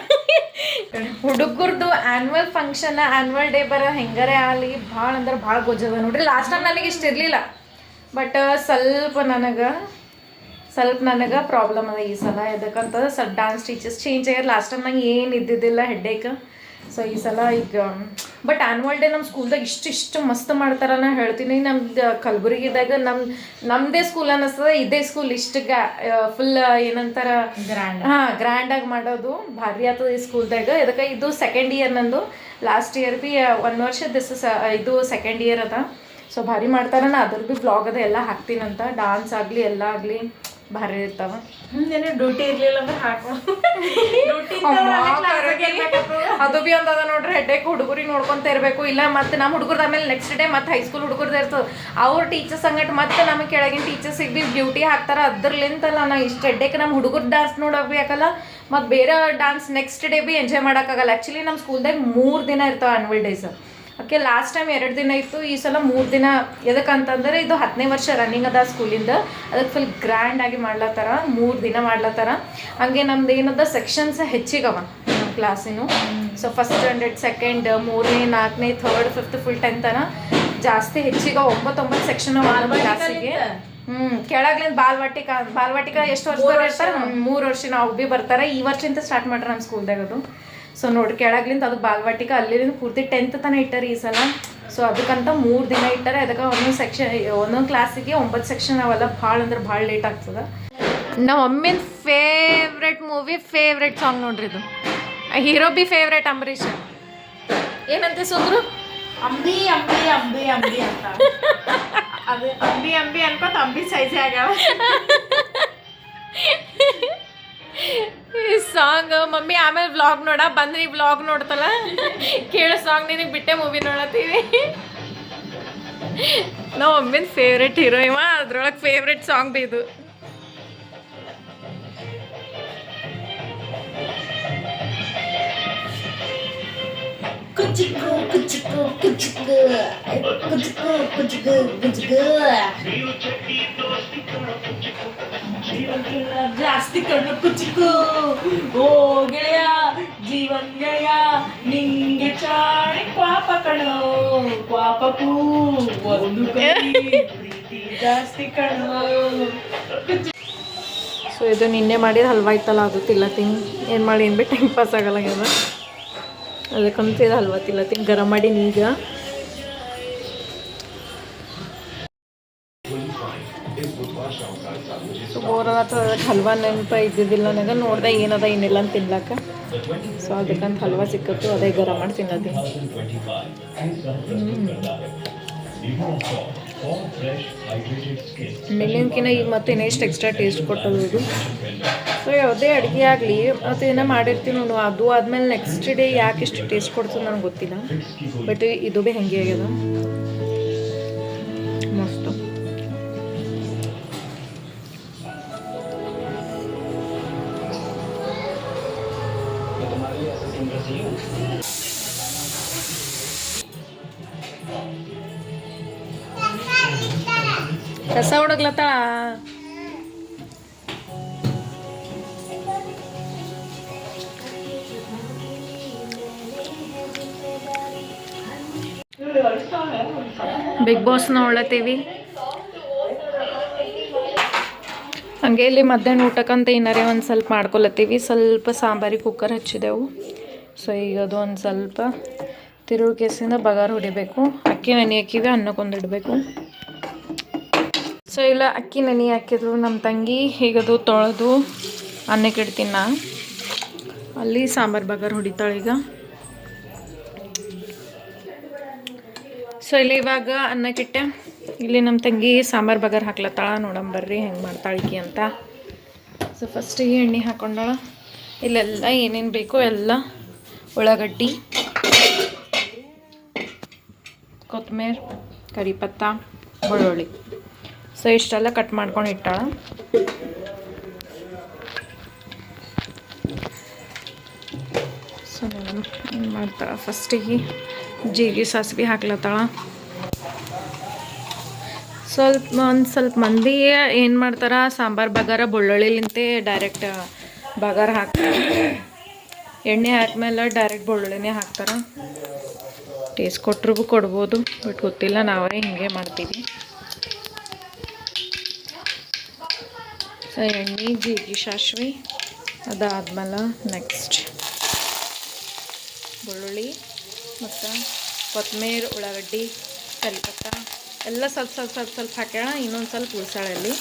ಹುಡುಗರ್ದು ಆ್ಯನ್ಯುವಲ್ ಫಂಕ್ಷನ್, ಆ್ಯನ್ಯುವಲ್ ಡೇ ಬರೋ ಹೆಂಗಾರೆ ಆಗಲಿ ಭಾಳ ಅಂದ್ರೆ ಭಾಳ ಗೊಜ್ಜದ ನೋಡ್ರಿ. ಲಾಸ್ಟ್ ಟೈಮ್ ನನಗೆ ಇಷ್ಟ ಇರಲಿಲ್ಲ, ಬಟ್ ಸ್ವಲ್ಪ ನನಗೆ ಪ್ರಾಬ್ಲಮ್ ಅದ ಈ ಸಲ. ಎದಕ್ಕಂತ ಸ್ವಲ್ಪ ಡಾನ್ಸ್ ಟೀಚರ್ಸ್ ಚೇಂಜ್ ಆಗ್ಯಾರ. ಲಾಸ್ಟ್ ಟೈಮ್ ನಂಗೆ ಏನು ಇದ್ದಿದ್ದಿಲ್ಲ ಹೆಡ್ಡೇಕ್. ಸೊ ಈ ಸಲ ಈಗ ಬಟ್ ಆ್ಯನ್ಯುವಲ್ ಡೇ ನಮ್ಮ ಸ್ಕೂಲ್ದಾಗ ಇಷ್ಟು ಮಸ್ತ್ ಮಾಡ್ತಾರ. ನಾ ಹೇಳ್ತೀನಿ, ನಮ್ದು ಕಲಬುರಗಿದಾಗ ನಮ್ಮದೇ ಸ್ಕೂಲ್ ಅನ್ನಿಸ್ತದ. ಇದೇ ಸ್ಕೂಲ್ ಇಷ್ಟು ಫುಲ್ ಏನಂತಾರ ಗ್ರ್ಯಾಂಡಾಗಿ ಮಾಡೋದು ಭಾರಿ ಆಗ್ತದೆ ಈ ಸ್ಕೂಲ್ದಾಗ. ಇದಕ್ಕೆ ಇದು ಸೆಕೆಂಡ್ ಇಯರ್ ನಂದು. ಲಾಸ್ಟ್ ಇಯರ್ ಭೀ 1 ವರ್ಷ ಇದು ಸೆಕೆಂಡ್ ಇಯರ್ ಅದ. ಸೊ ಭಾರಿ ಮಾಡ್ತಾರ. ನಾ ಅದ್ರ ಭೀ ಬ್ಲಾಗ್ ಅದ ಎಲ್ಲ ಹಾಕ್ತೀನಂತ. ಡಾನ್ಸ್ ಆಗಲಿ ಎಲ್ಲ ಆಗಲಿ ಭಾರಿ ಇರ್ತಾವ. ಮುಂದೇನೆ ಡ್ಯೂಟಿ ಇರ್ಲಿಲ್ಲ ಅಂದ್ರೆ ಅದು ಭೀ ಒಂದು ಅದ ನೋಡ್ರಿ. ಹೆಡ್ಡೇಕ್ ಹುಡುಗರಿಗೆ ನೋಡ್ಕೊಂತ ಇರಬೇಕು. ಇಲ್ಲ ಮತ್ತೆ ನಮ್ಮ ಹುಡುಗರ್ದು ಆಮೇಲೆ ನೆಕ್ಸ್ಟ್ ಡೇ ಮತ್ತೆ ಹೈಸ್ಕೂಲ್ ಹುಡುಗರ್ದು ಇರ್ತದೆ. ಅವ್ರ ಟೀಚರ್ಸ್ ಹಂಗಟ್ಟು ಮತ್ತೆ ನಮಗೆ ಕೆಳಗಿನ ಟೀಚರ್ಸಿಗೆ ಭೀ ಡ್ಯೂಟಿ ಹಾಕ್ತಾರೆ. ಅದ್ರಲಿಂತಲ್ಲ ನಾ ಇಷ್ಟು ಹೆಡ್ಡೇಕ್ ನಮ್ಮ ಹುಡುಗರ ಡಾನ್ಸ್ ನೋಡೋಕ್ಬೇಕಲ್ಲ, ಮತ್ತು ಬೇರೆ ಡಾನ್ಸ್ ನೆಕ್ಸ್ಟ್ ಡೇ ಭೀ ಎಂಜಾಯ್ ಮಾಡೋಕ್ಕಾಗಲ್ಲ. ಆ್ಯಕ್ಚುಲಿ ನಮ್ಮ ಸ್ಕೂಲ್ದಾಗ 3 ದಿನ ಇರ್ತಾವೆ annual days. Okay, last time 2 ದಿನ ಇತ್ತು, ಈ ಸಲ 3 ದಿನ. ಎದಕ್ಕಂತಂದ್ರೆ ಇದು 10ನೇ ವರ್ಷ ರನ್ನಿಂಗ್ ಅದ ಸ್ಕೂಲಿಂದ. ಅದಕ್ಕೆ ಫುಲ್ ಗ್ರ್ಯಾಂಡಾಗಿ ಮಾಡ್ಲತ್ತಾರ, 3 ದಿನ ಮಾಡ್ಲತ್ತಾರ. ಹಂಗೆ ನಮ್ದು ಏನದ ಸೆಕ್ಷನ್ಸ್ ಹೆಚ್ಚಿಗವ ನಮ್ಮ ಕ್ಲಾಸಿನು. ಸೊ ಫಸ್ಟ್ ಸ್ಟ್ಯಾಂಡರ್ಡ್, ಸೆಕೆಂಡ್, 3ನೇ, 4ನೇ, 3rd, 5th, ಫುಲ್ 10th ತನ ಜಾಸ್ತಿ ಹೆಚ್ಚಿಗ 9 ಸೆಕ್ಷನ್ ಕ್ಲಾಸಿಗೆ. ಕೆಳಗ್ಲಿಂದ ಬಾಲ್ವಾಟಿಕ ಎಷ್ಟು ವರ್ಷದವ್ರು ಇರ್ತಾರೆ? 3 ವರ್ಷ ನಾವು ಭೀ ಬರ್ತಾರೆ. ಈ ವರ್ಷದಿಂದ ಸ್ಟಾರ್ಟ್ ಮಾಡ್ರೆ ನಮ್ಮ ಸ್ಕೂಲ್ದಾಗ ಅದು. ಸೊ ನೋಡಿ ಕೆಳಗ್ಲಿಂದ ಅದು ಬಾಲ್ವಾಟಿಕ ಅಲ್ಲಿಂದ ಪೂರ್ತಿ 10th ತನಕ ಇಟ್ಟಾರೆ ಈ ಸಲ. ಸೊ ಅದಕ್ಕಂತ 3 ದಿನ ಇಟ್ಟಾರೆ. ಅದಕ್ಕೆ ಒಂದೊಂದು ಕ್ಲಾಸಿಗೆ 9 ಸೆಕ್ಷನ್ ಅವೆಲ್ಲ ಭಾಳ ಅಂದ್ರೆ ಭಾಳ ಲೇಟ್ ಆಗ್ತದೆ. ನಮ್ಮ ಮಮ್ಮಿನ ಫೇವ್ರೆಟ್ ಮೂವಿ ಫೇವ್ರೆಟ್ ಸಾಂಗ್ ನೋಡ್ರಿ ಇದು. Hero B favourite Ambareesh. ಏನಂತೆ ಸುಂದ್ರು? ಅಂಬಿ ಅಂಬಿ ಅಂಬಿ ಅಂಬಿ ಅಂತ ಅದು ಅಂಬಿ ಅಂಬಿ ಅನ್ಕೋತ ಅಂಬಿ ಸೈಜೆ ಆಗ್ಯಾವ. ಈ ಸಾಂಗ್ ಮಮ್ಮಿ ಆಮೇಲೆ ವ್ಲಾಗ್ ನೋಡ ಬಂದ್ರಿ ವ್ಲಾಗ್ ನೋಡ್ತಲ್ಲ ಕೇಳೋ ಸಾಂಗ್ ನಿನಗೆ ಬಿಟ್ಟೆ ಮೂವಿ ನೋಡತ್ತೀವಿ. ನಾವು ಮಮ್ಮಿನ ಫೇವ್ರೆಟ್ ಹೀರೋ ಇವ, ಅದ್ರೊಳಗೆ ಫೇವ್ರೆಟ್ ಸಾಂಗ್ ಬಿ ಇದು. ಕುಚಿಕು ಕುಚಿಕು ಕುಚಿಕು ಕುಚಿಕು ಕುಚಿಕು ಕುಚಿಕು ಜಾಸ್ತಿ ಕಣ್ಣು ಕುಚಿಕು ಓ ಗೆಳೆಯ ಜೀವನ್ ಗೆಳೆಯ ನಿಂಗೆ ಚಾಣೆ ಕ್ವಾಪ ಕಣೋ ಕ್ವಾಪಕ್ಕೂ ಒಂದು ಕೈ ಪ್ರೀತಿ ಜಾಸ್ತಿ ಕಣೋ. ಸೊ ಇದು ನಿನ್ನೆ ಮಾಡಿದ ಹಲ್ವಾ ಇತ್ತಲ್ಲ ಅದು ತಿಲ್ಲತ್ತೀನಿ. ಏನು ಮಾಡಿ ಏನು ಭೀ ಟೈಮ್ ಪಾಸ್ ಆಗಲ್ಲ. ಅದಕ್ಕಂತ ಇದು ಹಲ್ವಾ ತಿಲ್ಲತ್ತೀನಿ ಗರಂ ಮಾಡಿ ಈಗ. ಸೊ ಬೋರಾದ ಹಲ್ವಾ ನೆನಪ ಇದ್ದಿದ್ದಿಲ್ಲ ನನಗೆ. ನೋಡ್ದೆ ಏನದ ಏನಿಲ್ಲ ಅಂತ ತಿನ್ಲಕ್ಕ. ಸೊ ಅದಕ್ಕಂತ ಹಲ್ವಾ ಸಿಕ್ಕತ್ತು, ಅದೇ ಗರಂ ಮಾಡಿ ತಿನ್ನತ್ತೀನಿ. ನಿನ್ನೆಕಿನ ಈಗ ಮತ್ತೆ ಇನ್ನೆಷ್ಟು ಎಕ್ಸ್ಟ್ರಾ ಟೇಸ್ಟ್ ಕೊಟ್ಟದು ಇದು. ಸೊ ಯಾವುದೇ ಅಡುಗೆ ಆಗಲಿ ಅದು ಏನೋ ಮಾಡಿರ್ತೀವಿ ನಾನು, ಅದು ಆದಮೇಲೆ ನೆಕ್ಸ್ಟ್ ಡೇ ಯಾಕೆ ಇಷ್ಟು ಟೇಸ್ಟ್ ಕೊಡ್ತದೆ ನನಗೆ ಗೊತ್ತಿಲ್ಲ. ಬಟ್ ಇದು ಭೀ ಹೆಂಗೆ ಆಗ್ಯದ ಮಸ್ತ್. ಕಸ ಹೊಡಗ್ಲತ್ತಾಳ. Big boss ನೋಡ್ಲತ್ತೀವಿ. ಹಂಗೆ ಇಲ್ಲಿ ಮಧ್ಯಾಹ್ನ ಊಟಕ್ಕಂತ ಏನಾರೇ ಒಂದು ಸ್ವಲ್ಪ ಮಾಡ್ಕೊಲತ್ತೀವಿ. ಸ್ವಲ್ಪ ಸಾಂಬಾರಿಗೆ ಕುಕ್ಕರ್ ಹಚ್ಚಿದೆವು. ಸೊ ಈಗ ಅದು ಒಂದು ಸ್ವಲ್ಪ ತಿರುಳು ಕೇಸಿಂದ ಬಗಾರ್ ಹೊಡಿಬೇಕು. ಅಕ್ಕಿ ನೆನೆ ಹಾಕಿವಿ, ಅನ್ನಕ್ಕೊಂದಿಡಬೇಕು. ಸೊ ಇಲ್ಲ ಅಕ್ಕಿ ನೆನೆ ಹಾಕಿದ್ರು ನಮ್ಮ ತಂಗಿ. ಹೀಗದು ತೊಳೆದು ಅನ್ನಕ್ಕೆ ಇಡ್ತೀನಿ ನಾ. ಅಲ್ಲಿ ಸಾಂಬಾರು ಬಗಾರ್ ಹೊಡಿತಾಳೆ ಈಗ. ಸೊ ಇಲ್ಲಿ ಇವಾಗ ಅನ್ನಕ್ಕಿಟ್ಟೆ. ಇಲ್ಲಿ ನಮ್ಮ ತಂಗಿ ಸಾಂಬಾರು ಬಗಾರ್ ಹಾಕ್ಲತ್ತಾಳ. ನೋಡಂಬರ್ರಿ ಹೆಂಗೆ ಮಾಡ್ತಾಳಿಕಿ ಅಂತ. ಸೊ ಫಸ್ಟಿಗೆ ಎಣ್ಣೆ ಹಾಕೊಂಡಾಳ. ಇಲ್ಲೆಲ್ಲ ಏನೇನು ಬೇಕೋ ಎಲ್ಲ ಉಳ್ಳಾಗಡ್ಡಿ, ಕೊತ್ತಂಬರಿ, ಕರಿಪತ್ತ, ಬೆಳ್ಳುಳ್ಳಿ. ಸೊ ಇಷ್ಟೆಲ್ಲ ಕಟ್ ಮಾಡ್ಕೊಂಡು ಇಟ್ಟಾಳ. ಸೊ ಮೇಡಮ್ ಏನು ಮಾಡ್ತಾಳೆ, ಫಸ್ಟಿಗೆ ಜೀರಿಗೆ ಸಾಸಿವೆ ಹಾಕ್ಲತ್ತಾಳ. ಒಂದು ಸ್ವಲ್ಪ ಮಂದಿ ಏನು ಮಾಡ್ತಾರೆ, ಸಾಂಬಾರು ಬಗಾರ ಬೆಳ್ಳುಳ್ಳಿಲಿಂತೆ ಡೈರೆಕ್ಟ್ ಬಗಾರ ಹಾಕ್ತಾರೆ. ಎಣ್ಣೆ ಹಾಕ್ಮೇಲೆ ಡೈರೆಕ್ಟ್ ಬೆಳ್ಳುಳ್ಳಿನೇ ಹಾಕ್ತಾರೆ. ಟೇಸ್ಟ್ ಕೊಟ್ಟರು ಕೊಡ್ಬೋದು, ಬಟ್ ಗೊತ್ತಿಲ್ಲ, ನಾವೇ ಹಿಂಗೆ ಮಾಡ್ತೀವಿ. ಸೊ ಎಣ್ಣೆ, ಜೀರಿಗೆ, ಸಾಸಿವೆ, ಅದಾದ್ಮೇಲೆ ನೆಕ್ಸ್ಟ್ ಬೆಳ್ಳುಳ್ಳಿ ಮತ್ತು ಕೊತ್ತಂಬರಿ, ಉಳ್ಳಾಗಡ್ಡಿ, ಕರಿಪತ್ತ ಎಲ್ಲ ಸ್ವಲ್ಪ ಹಾಕ್ಯಾಳ. ಇನ್ನೊಂದು ಸ್ವಲ್ಪ ಉಳ್ಸಾಳಲ್ಲಿ.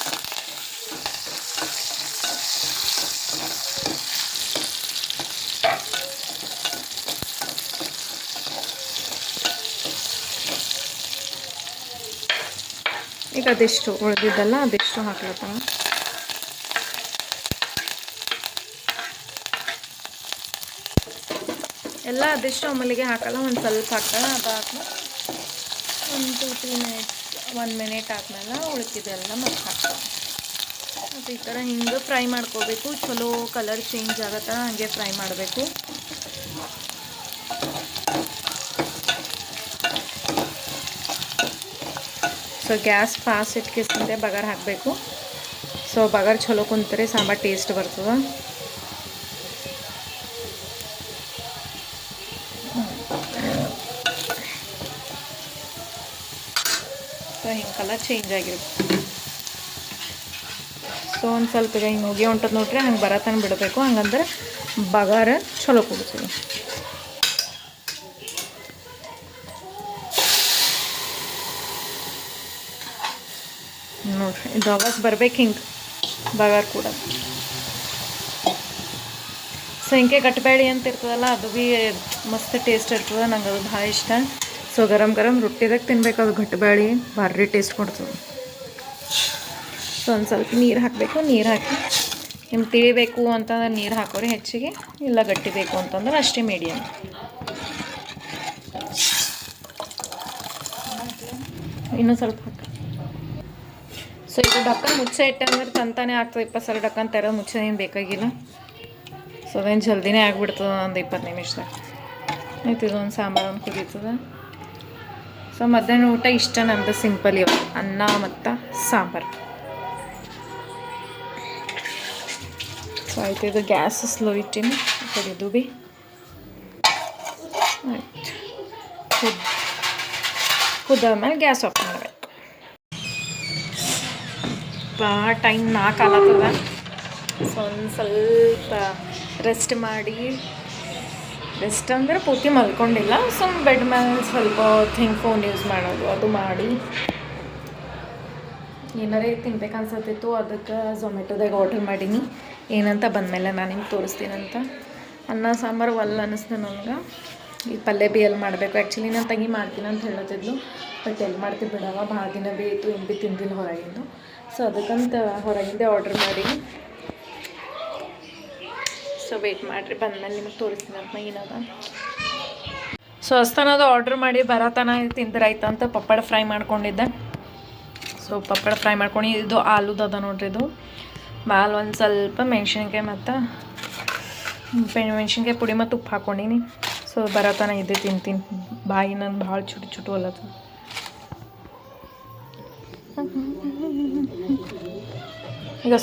ಈಗ ಅದೆಷ್ಟು ಉಳಿದಿದ್ದಲ್ಲ ಅದೆಷ್ಟು ಹಾಕ್ಲತ್ತಾಳ. ಎಲ್ಲ ಅದೆಷ್ಟು ಒಮ್ಮೆಲಿಗೆ ಹಾಕಲ್ಲ, ಒಂದು ಸ್ವಲ್ಪ ಹಾಕ್ತಾಳ. ಅದಾದ್ಮೇಲೆ 1-2-3 ಮಿನಿಟ್ಸ್ 1 ಮಿನಿಟ್ ಆದಮೇಲೆ ಉಳ್ಕಿದೆಲ್ಲ ಮತ್ತೆ ಹಾಕ್ತಾಳೆ. ಮತ್ತು ಈ ಥರ ಹಿಂಗೆ ಫ್ರೈ ಮಾಡ್ಕೋಬೇಕು. ಚಲೋ ಕಲರ್ ಚೇಂಜ್ ಆಗತ್ತ ಹಾಗೆ ಫ್ರೈ ಮಾಡಬೇಕು. ಸೊ ಗ್ಯಾಸ್ ಫಾಸ್ಟ್ ಇಟ್ಕಿಸ್ತಂತೆ ಬಗಾರ್ ಹಾಕಬೇಕು. ಸೊ ಬಗಾರ್ ಚಲೋ ಕುಂತರೆ ಸಾಂಬಾರು ಟೇಸ್ಟ್ ಬರ್ತದೆ. ಸೊ ಹಿಂಗೆ ಕಲರ್ ಚೇಂಜ್ ಆಗಿರುತ್ತೆ. ಸೊ ಒಂದು ಸ್ವಲ್ಪ ಈಗ ಹಿಂಗೆ ಹೋಗಿ ಹೊಂಟದ ನೋಡ್ರಿ, ಹಂಗೆ ಬರತನ ಬಿಡಬೇಕು. ಹಂಗಂದ್ರೆ ಬಗಾರ ಚಲೋ ಕೊಡ್ತೀವಿ. ನೋಡ್ರಿ ಇದು ಆವಾಜ್ ಬರ್ಬೇಕು ಹಿಂಗೆ ಬಗಾರ್ ಕೂಡ. ಸೊ ಹಿಂಗೆ ಗಟ್ಟಿಬೇಳೆ ಅಂತ ಇರ್ತದಲ್ಲ ಅದು ಭೀ ಮಸ್ತ್ ಟೇಸ್ಟ್ ಇರ್ತದೆ, ನಂಗೆ ಅದು ಭಾಳ ಇಷ್ಟ. ಸೊ ಗರಂ ಗರಂ ರೊಟ್ಟಿದಾಗ ತಿನ್ಬೇಕು, ಅದು ಗಟ್ಟಿಬೇಳೆ ಭಾರಿ ಟೇಸ್ಟ್ ಕೊಡ್ತದೆ. ಸೊ ಒಂದು ಸ್ವಲ್ಪ ನೀರು ಹಾಕಬೇಕು, ನೀರು ಹಾಕಿ ನಿಮ್ಗೆ ತಿಳಿಬೇಕು ಅಂತಂದ್ರೆ ನೀರು ಹಾಕೋರಿ ಹೆಚ್ಚಿಗೆ, ಇಲ್ಲ ಗಟ್ಟಿ ಬೇಕು ಅಂತಂದ್ರೆ ಅಷ್ಟೇ ಮೀಡಿಯಮ್. ಇನ್ನೊಂದು ಸ್ವಲ್ಪ ಹಾಕಿ. ಸೊ ಇದು ಡಕ್ಕನ್ ಮುಚ್ಚೆ ಇಟ್ಟಂದ್ರೆ ತಂತಾನೆ ಆಗ್ತದೆ. 20 ಸಲ ಡಕ್ಕನ್ ತೆರೆದು ಮುಚ್ಚೋದೇನು ಬೇಕಾಗಿಲ್ಲ. ಸೊ ಅದೇನು ಜಲ್ದಿನೇ ಆಗಿಬಿಡ್ತದೆ, ಒಂದು 20 ನಿಮಿಷದಾಗ ಆಯ್ತು. ಇದೊಂದು ಸಾಂಬಾರು ಒಂದು ಕುದೀತದೆ. ಸೊ ಮಧ್ಯಾಹ್ನ ಊಟ ಇಷ್ಟ ನಮ್ಮದು ಸಿಂಪಲ್, ಇವಾಗ ಅನ್ನ ಮತ್ತು ಸಾಂಬಾರು. ಸೊ ಆಯ್ತು, ಇದು ಗ್ಯಾಸ್ ಸ್ಲೋ ಇಟ್ಟೀನಿ, ಇದು ಭೀ ಆಯ್ತು. ಕುದ್ದಾದ್ಮೇಲೆ ಗ್ಯಾಸ್ ಆಫ್ ಮಾಡಬೇಕು. ಟೈಮ್ 4 ಆಗ್ತದ. ಸೊ ಒಂದು ಸ್ವಲ್ಪ ರೆಸ್ಟ್ ಮಾಡಿ, ರೆಸ್ಟ್ ಅಂದರೆ ಪೂರ್ತಿ ಮಲ್ಕೊಂಡಿಲ್ಲ, ಸುಮ್ಮ ಬೆಡ್ ಮೇಲೆ ಸ್ವಲ್ಪ ಹಿಂಗೆ ಫೋನ್ ಯೂಸ್ ಮಾಡೋದು ಅದು ಮಾಡಿ. ಏನಾರೇ ತಿನ್ಬೇಕು ಅನ್ಸತ್ತಿತ್ತು, ಅದಕ್ಕೆ ಝೊಮ್ಯಾಟೊದಾಗ ಆರ್ಡರ್ ಮಾಡೀನಿ. ಏನಂತ ಬಂದಮೇಲೆ ನಾನು ನಿಮ್ಗೆ ತೋರಿಸ್ತೀನಂತ. ಅನ್ನ ಸಾಂಬಾರು ಒಲ್ಲ ಅನ್ನಿಸ್ತು ನನಗೆ. ಈ ಪಲ್ಯ ಭೀ ಎಲ್ಲಿ ಮಾಡಬೇಕು, ಆ್ಯಕ್ಚುಲಿ ನಾನು ತಂಗಿ ಮಾಡ್ತೀನಿ ಅಂತ ಹೇಳತ್ತಿದ್ಲು, ಬಟ್ ಎಲ್ಲಿ ಮಾಡ್ತೀವಿ ಬಿಡವ, ಭಾಳ ದಿನ ಭೀ ಇತ್ತು, ಏನು ಭೀ ತಿಂದಿಲ್ಲ ಹೊರಗಿಂದು. ಸೊ ಅದಕ್ಕಂತ ಹೊರಗಿಂದೆ ಆರ್ಡ್ರ್ ಮಾಡಿ. ಸೊ ವೆಯ್ಟ್ ಮಾಡಿರಿ, ಬಂದಮೇಲೆ ನಿಮಗೆ ತೋರಿಸ್ತೀನಿ ಅಂತ ಏನದ. ಸೊ ಅಸ್ತನದು ಆರ್ಡ್ರ್ ಮಾಡಿ ಬರತನ ತಿಂದ್ರಾಯ್ತು ಅಂತ ಪಪ್ಪಡ ಫ್ರೈ ಮಾಡ್ಕೊಂಡಿದ್ದೆ. ಸೊ ಪಪ್ಪಡ ಫ್ರೈ ಮಾಡ್ಕೊಂಡು, ಇದು ಆಲೂದದ ನೋಡ್ರಿ, ಇದು ಮ್ಯಾಲೆ ಒಂದು ಸ್ವಲ್ಪ ಮೆಣಸಿನ್ಕಾಯಿ ಮತ್ತು ಮೆಣಸಿನ್ಕಾಯಿ ಪುಡಿ ಮತ್ತು ಉಪ್ಪು ಹಾಕ್ಕೊಂಡೀನಿ. ಸೊ ಬರತನ ಇದೆ ತಿಂತೀನಿ, ಬಾಯಿ ನಂದು ಭಾಳ ಚುಟು ಚುಟು ಅಲ್ಲತ್ತ. ಈಗ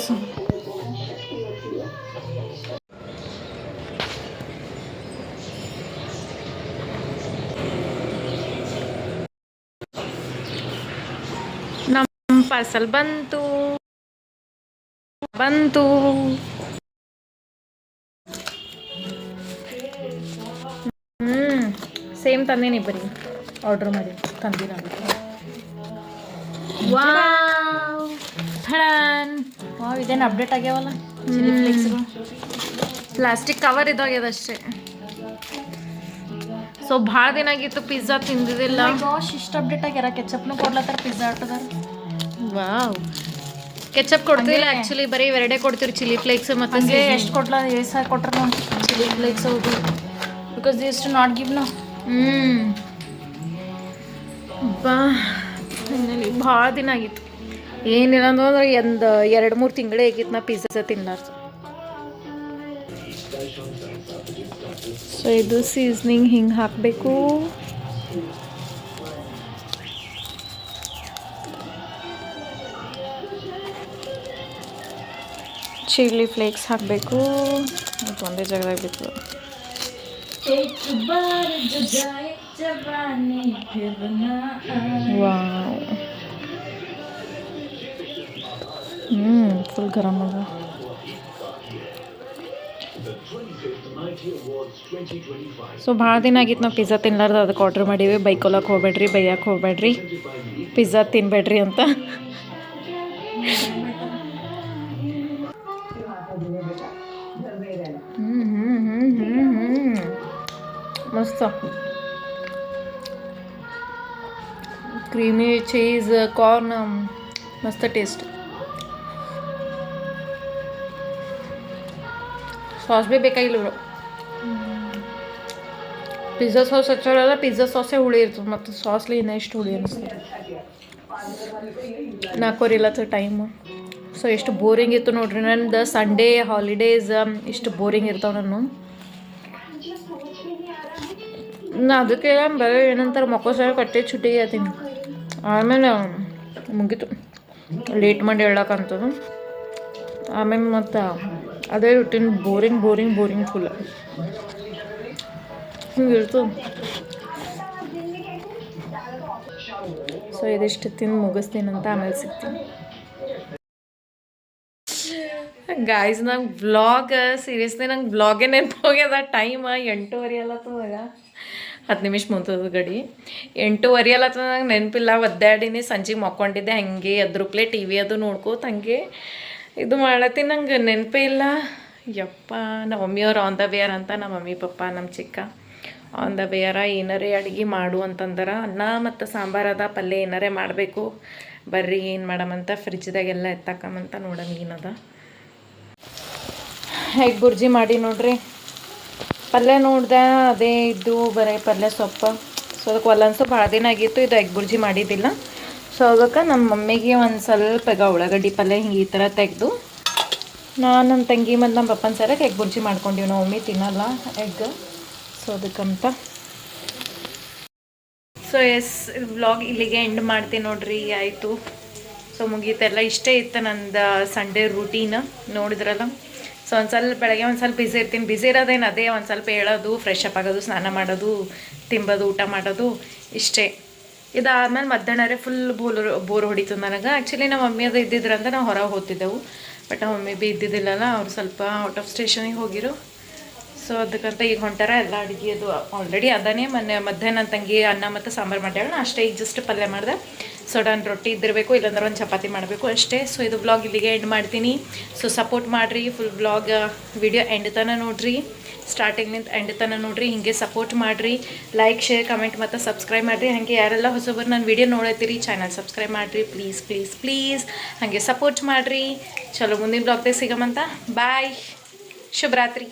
ನಮ್ಮ ಪಾರ್ಸಲ್ ಬಂತು. ಸೇಮ್ ತಂದೇನಿ, ಬರೀ ಆರ್ಡ್ರ್ ಮಾಡಿ ತಂದಿರ. ವಾವ್, ಇದೇನು update ಆಗ್ಯಾವಲ್ಲ chilli ಫ್ಲೇಕ್ಸ್ಗಳು. Plastic cover ಇದಾಗ್ಯದಷ್ಟೇ. So ಭಾಳ ದಿನ ಆಗಿತ್ತು ಪಿಜ್ಜಾ ತಿಂದಿದ್ದಿಲ್ಲ. ಇಷ್ಟು ಅಪ್ಡೇಟ್ ಆಗ್ಯಾರ. ಕೆಚಪ್ನು ಕೊಡ್ಲತ್ತಾರ ಪಿಜ್ಜಾ ಆಟದಾರ. ವಾವ್, ಕೆಚಪ್ ಕೊಡ್ತಿಲ್ಲ ಆ್ಯಕ್ಚುಲಿ, ಬರೀ ಎರಡೇ ಕೊಡ್ತೀರಿ, ಚಿಲ್ಲಿ ಫ್ಲೇಕ್ಸ್ ಮತ್ತು ಎಷ್ಟು ಕೊಡ್ಲ ಎಷ್ಟು ಕೊಟ್ರ ನೋಡಿ ಚಿಲ್ಲಿ ಫ್ಲೇಕ್ಸ್. ಹೌದು, because they do not give no. ಬಾ ಫೈನಲಿ ಭಾಳ ದಿನ ಆಗಿತ್ತು, ಏನಿಲ್ಲ ಅಂದ್ರೆ ಒಂದು 2-3 ತಿಂಗಳೇ ಆಗಿತ್ತು ನಾ ಪಿಜ್ಜಾ ತಿನ್ನಲಾರ್ದು. ಸೊ ಇದು ಸೀಸ್ನಿಂಗ್ ಹಿಂಗೆ ಹಾಕಬೇಕು. ಚಿಲ್ಲಿ ಫ್ಲೇಕ್ಸ್ ಹಾಕಬೇಕು. ಮತ್ತು ಒಂದೇ ಜಾಗದಾಗ ಬೇಕು. ವಾವ್, ಫುಲ್ ಗರಂ ಅದ. ಸೊ ಭಾಳ ದಿನ ಆಗಿತ್ತು ನಾವು ಪಿಜ್ಜಾ ತಿನ್ಲಾರ್ದು, ಅದಕ್ಕೆ ಆರ್ಡ್ರ್ ಮಾಡೀವಿ. ಬೈಕೊಳಕ್ಕೆ ಹೋಗ್ಬೇಡ್ರಿ, ಬೈಯಕ್ಕೆ ಹೋಗ್ಬೇಡ್ರಿ, ಪಿಜ್ಜಾ ತಿನ್ಬೇಡ್ರಿ ಅಂತ. ಮಸ್ತ್ ಕ್ರೀಮಿ ಚೀಸ್ ಕಾರ್ನ್, ಮಸ್ತ್ ಟೇಸ್ಟ್. ಸಾಸ್ ಭೀ ಬೇಕಾಗಿಲ್ಲ ಇವರು. ಪಿಜ್ಜಾ ಸಾಸ್ ಹಚ್ಚೋಲ್ಲ, ಪಿಜ್ಜಾ ಸಾಸೇ ಹುಳಿ ಇರ್ತದೆ, ಮತ್ತು ಸಾಸ್ಲಿ ಇನ್ನೂ ಎಷ್ಟು ಹುಳಿ ಅನಿಸ್ತದೆ. 4 ಇಲ್ಲತ್ತ ಟೈಮು. ಸೊ ಎಷ್ಟು ಬೋರಿಂಗ್ ಇತ್ತು ನೋಡ್ರಿ. ನಂದು ಸಂಡೇ ಹಾಲಿಡೇಸ್ ಇಷ್ಟು ಬೋರಿಂಗ್ ಇರ್ತಾವೆ ನಾನು. ಅದಕ್ಕೆ ಬರೀ ಏನಂತಾರೆ ಮಕ್ಕೋಸಾರ ಕಟ್ಟೆ ಚುಟ್ಟಿಗೆ ಆತೀನಿ. ಆಮೇಲೆ ಮುಗೀತು, ಲೇಟ್ ಮಾಡಿ ಹೇಳಕ್ಕಂತದು. ಆಮೇಲೆ ಮತ್ತು ಅದೇ ರುಟೀನ್ ಬೋರಿಂಗ್ ಫುಲ್ ಹಿಂಗಿರ್ತು. ಸೊ ಇದಿಷ್ಟು ತಿಂದು ಮುಗಿಸ್ತೀನಂತ ಆಮೇಲೆ ಸಿಗ್ತೀನಿ. ಗಾಯ್ಸ್ ನಂಗೆ ವ್ಲಾಗ್ ಸೀರಿಯಸ್ಲಿ ನಂಗೆ ವ್ಲಾಗೇ ನೆನಪು ಹೋಗ್ಯದ ಟೈಮ್ 8:30 ಅಲ್ಲತ್ತದಾಗ 10 ನಿಮಿಷ ಮುಂತದ ಗಡಿ 8:30 ಅಲ್ಲತ್ತದ ನಂಗೆ ನೆನಪಿಲ್ಲ ಒದ್ದಾಡಿನಿ ಸಂಜೆಗೆ ಮಕ್ಕೊಂಡಿದ್ದೆ ಹಾಗೆ ಅದ್ರಕ್ಲೆ ಟಿ ವಿ ಅದು ನೋಡ್ಕೋತ ಹಂಗೆ ಇದು ಮಾಡತ್ತೀನಿ ನಂಗೆ ನೆನಪೇ ಇಲ್ಲ ಯಪ್ಪ ನಮ್ಮ ಮಮ್ಮಿಯವ್ರು ಆನ್ ದ ವೇರ್ ಅಂತ ನಮ್ಮ ಮಮ್ಮಿ ಪಪ್ಪ ನಮ್ಮ ಚಿಕ್ಕ ಆನ್ ದ ವೇರ ಏನಾರೇ ಅಡುಗೆ ಮಾಡು ಅಂತಂದ್ರೆ ಅನ್ನ ಮತ್ತು ಸಾಂಬಾರದ ಪಲ್ಯ ಏನಾರೇ ಮಾಡಬೇಕು ಬರ್ರಿ ಏನು ಮಾಡಮಂತ ಫ್ರಿಜ್ದಾಗೆಲ್ಲ ಎತ್ತಾಕಂತ ನೋಡೋಣ ಏನದ ಹೇಗೆ ಬುರ್ಜಿ ಮಾಡಿ ನೋಡ್ರಿ ಪಲ್ಯ ನೋಡ್ದೆ ಅದೇ ಇದ್ದು ಬರೀ ಪಲ್ಯ ಸೊಪ್ಪು ಸೊ ಅದಕ್ಕೆ ಒಲ್ಲೊಂದು ಭಾಳ ದಿನ ಆಗಿತ್ತು ಇದು ಎಗ್ ಬುರ್ಜಿ ಮಾಡಿದ್ದಿಲ್ಲ ಸೊ ಅದಕ್ಕೆ ನಮ್ಮ ಮಮ್ಮಿಗೆ ಒಂದು ಸ್ವಲ್ಪ ಈಗ ಉಳ್ಳಾಗಡ್ಡಿ ಪಲ್ಯ ಹಿಂಗೆ ಈ ಥರ ತೆಗೆದು ನಾನು ನಮ್ಮ ತಂಗಿ ಮತ್ತು ನಮ್ಮ ಪಪ್ಪನ ಸರಕ್ಕೆ ಎಗ್ ಬುರ್ಜಿ ಮಾಡ್ಕೊಂಡಿವಿ ನಾವು ಮಮ್ಮಿ ತಿನ್ನಲ್ಲ ಎಗ್ ಸೊ ಅದಕ್ಕಂತ ಸೊ ಎಸ್ ವ್ಲಾಗ್ ಇಲ್ಲಿಗೆ ಎಂಡ್ ಮಾಡ್ತೀನಿ ನೋಡ್ರಿ ಆಯಿತು ಸೊ ಮುಗೀತೆಲ್ಲ ಇಷ್ಟೇ ಇತ್ತು ನಂದು ಸಂಡೇ ರೂಟೀನ್ ನೋಡಿದ್ರಲ್ಲ ಸೊ ಒಂದು ಸ್ವಲ್ಪ ಬೆಳಗ್ಗೆ ಒಂದು ಸ್ವಲ್ಪ ಬ್ಯುಸಿ ಇರ್ತೀನಿ ಬ್ಯುಸಿ ಇರೋದೇನು ಅದೇ ಒಂದು ಸ್ವಲ್ಪ ಹೇಳೋದು ಫ್ರೆಶ್ ಅಪ್ ಆಗೋದು ಸ್ನಾನ ಮಾಡೋದು ತಿಂಬೋದು ಊಟ ಮಾಡೋದು ಇಷ್ಟೇ ಇದಾದ್ಮೇಲೆ ಮಧ್ಯಾಹ್ನರೇ ಫುಲ್ ಬೋರ್ ಹೊಡಿತು ನನಗೆ ಆ್ಯಕ್ಚುಲಿ ನಮ್ಮ ಮಮ್ಮಿ ಅದು ಇದ್ದಿದ್ರಂತ ನಾವು ಹೊರಗೆ ಹೋಗ್ತಿದ್ದೆವು ಬಟ್ ನಮ್ಮ ಮಮ್ಮಿ ಬಿ ಇದ್ದಿದ್ದಿಲ್ಲಲ್ಲ ಅವ್ರು ಸ್ವಲ್ಪ ಔಟ್ ಆಫ್ ಸ್ಟೇಷನಿಗೆ ಹೋಗಿರು ಸೊ ಅದಕ್ಕಂತ ಈಗ ಹೊಂಟಾರ ಎಲ್ಲ ಅಡುಗೆ ಅದು ಆಲ್ರೆಡಿ ಅದಾನೆ ಮಧ್ಯಾಹ್ನ ನನ್ನ ತಂಗಿ ಅನ್ನ ಮತ್ತು ಸಾಂಬಾರು ಮಾಡ್ಯಾಳ ಅಷ್ಟೇ ಈಗ ಜಸ್ಟ್ ಪಲ್ಯ ಮಾಡಿದೆ ಸೊ ನಾನು ರೊಟ್ಟಿ ಇದ್ದಿರಬೇಕು ಇಲ್ಲಾಂದ್ರೆ ಒಂದು ಚಪಾತಿ ಮಾಡಬೇಕು ಅಷ್ಟೇ ಸೊ ಇದು ಬ್ಲಾಗ್ ಇಲ್ಲಿಗೆ ಎಂಡ್ ಮಾಡ್ತೀನಿ ಸೊ ಸಪೋರ್ಟ್ ಮಾಡಿರಿ ಫುಲ್ ಬ್ಲಾಗ್ ವಿಡಿಯೋ ಎಂಡ್ ತನಕ ನೋಡಿರಿ ಸ್ಟಾರ್ಟಿಂಗ್ನಿಂದ ಎಂಡ್ ತನಕ ನೋಡಿರಿ ಹಿಂಗೆ ಸಪೋರ್ಟ್ ಮಾಡಿರಿ ಲೈಕ್ ಶೇರ್ ಕಮೆಂಟ್ ಮತ್ತು ಸಬ್ಸ್ಕ್ರೈಬ್ ಮಾಡಿರಿ ಹಾಗೆ ಯಾರೆಲ್ಲ ಹೊಸಬರು ನನ್ನ ವಿಡಿಯೋ ನೋಡತ್ತೀರಿ ಚಾನಲ್ ಸಬ್ಸ್ಕ್ರೈಬ್ ಮಾಡಿರಿ ಪ್ಲೀಸ್ ಪ್ಲೀಸ್ ಪ್ಲೀಸ್ ಹಾಗೆ ಸಪೋರ್ಟ್ ಮಾಡಿರಿ ಚಲೋ ಮುಂದಿನ ಬ್ಲಾಗ್ದಾಗ ಸಿಗಮಂತ ಬಾಯ್ ಶುಭರಾತ್ರಿ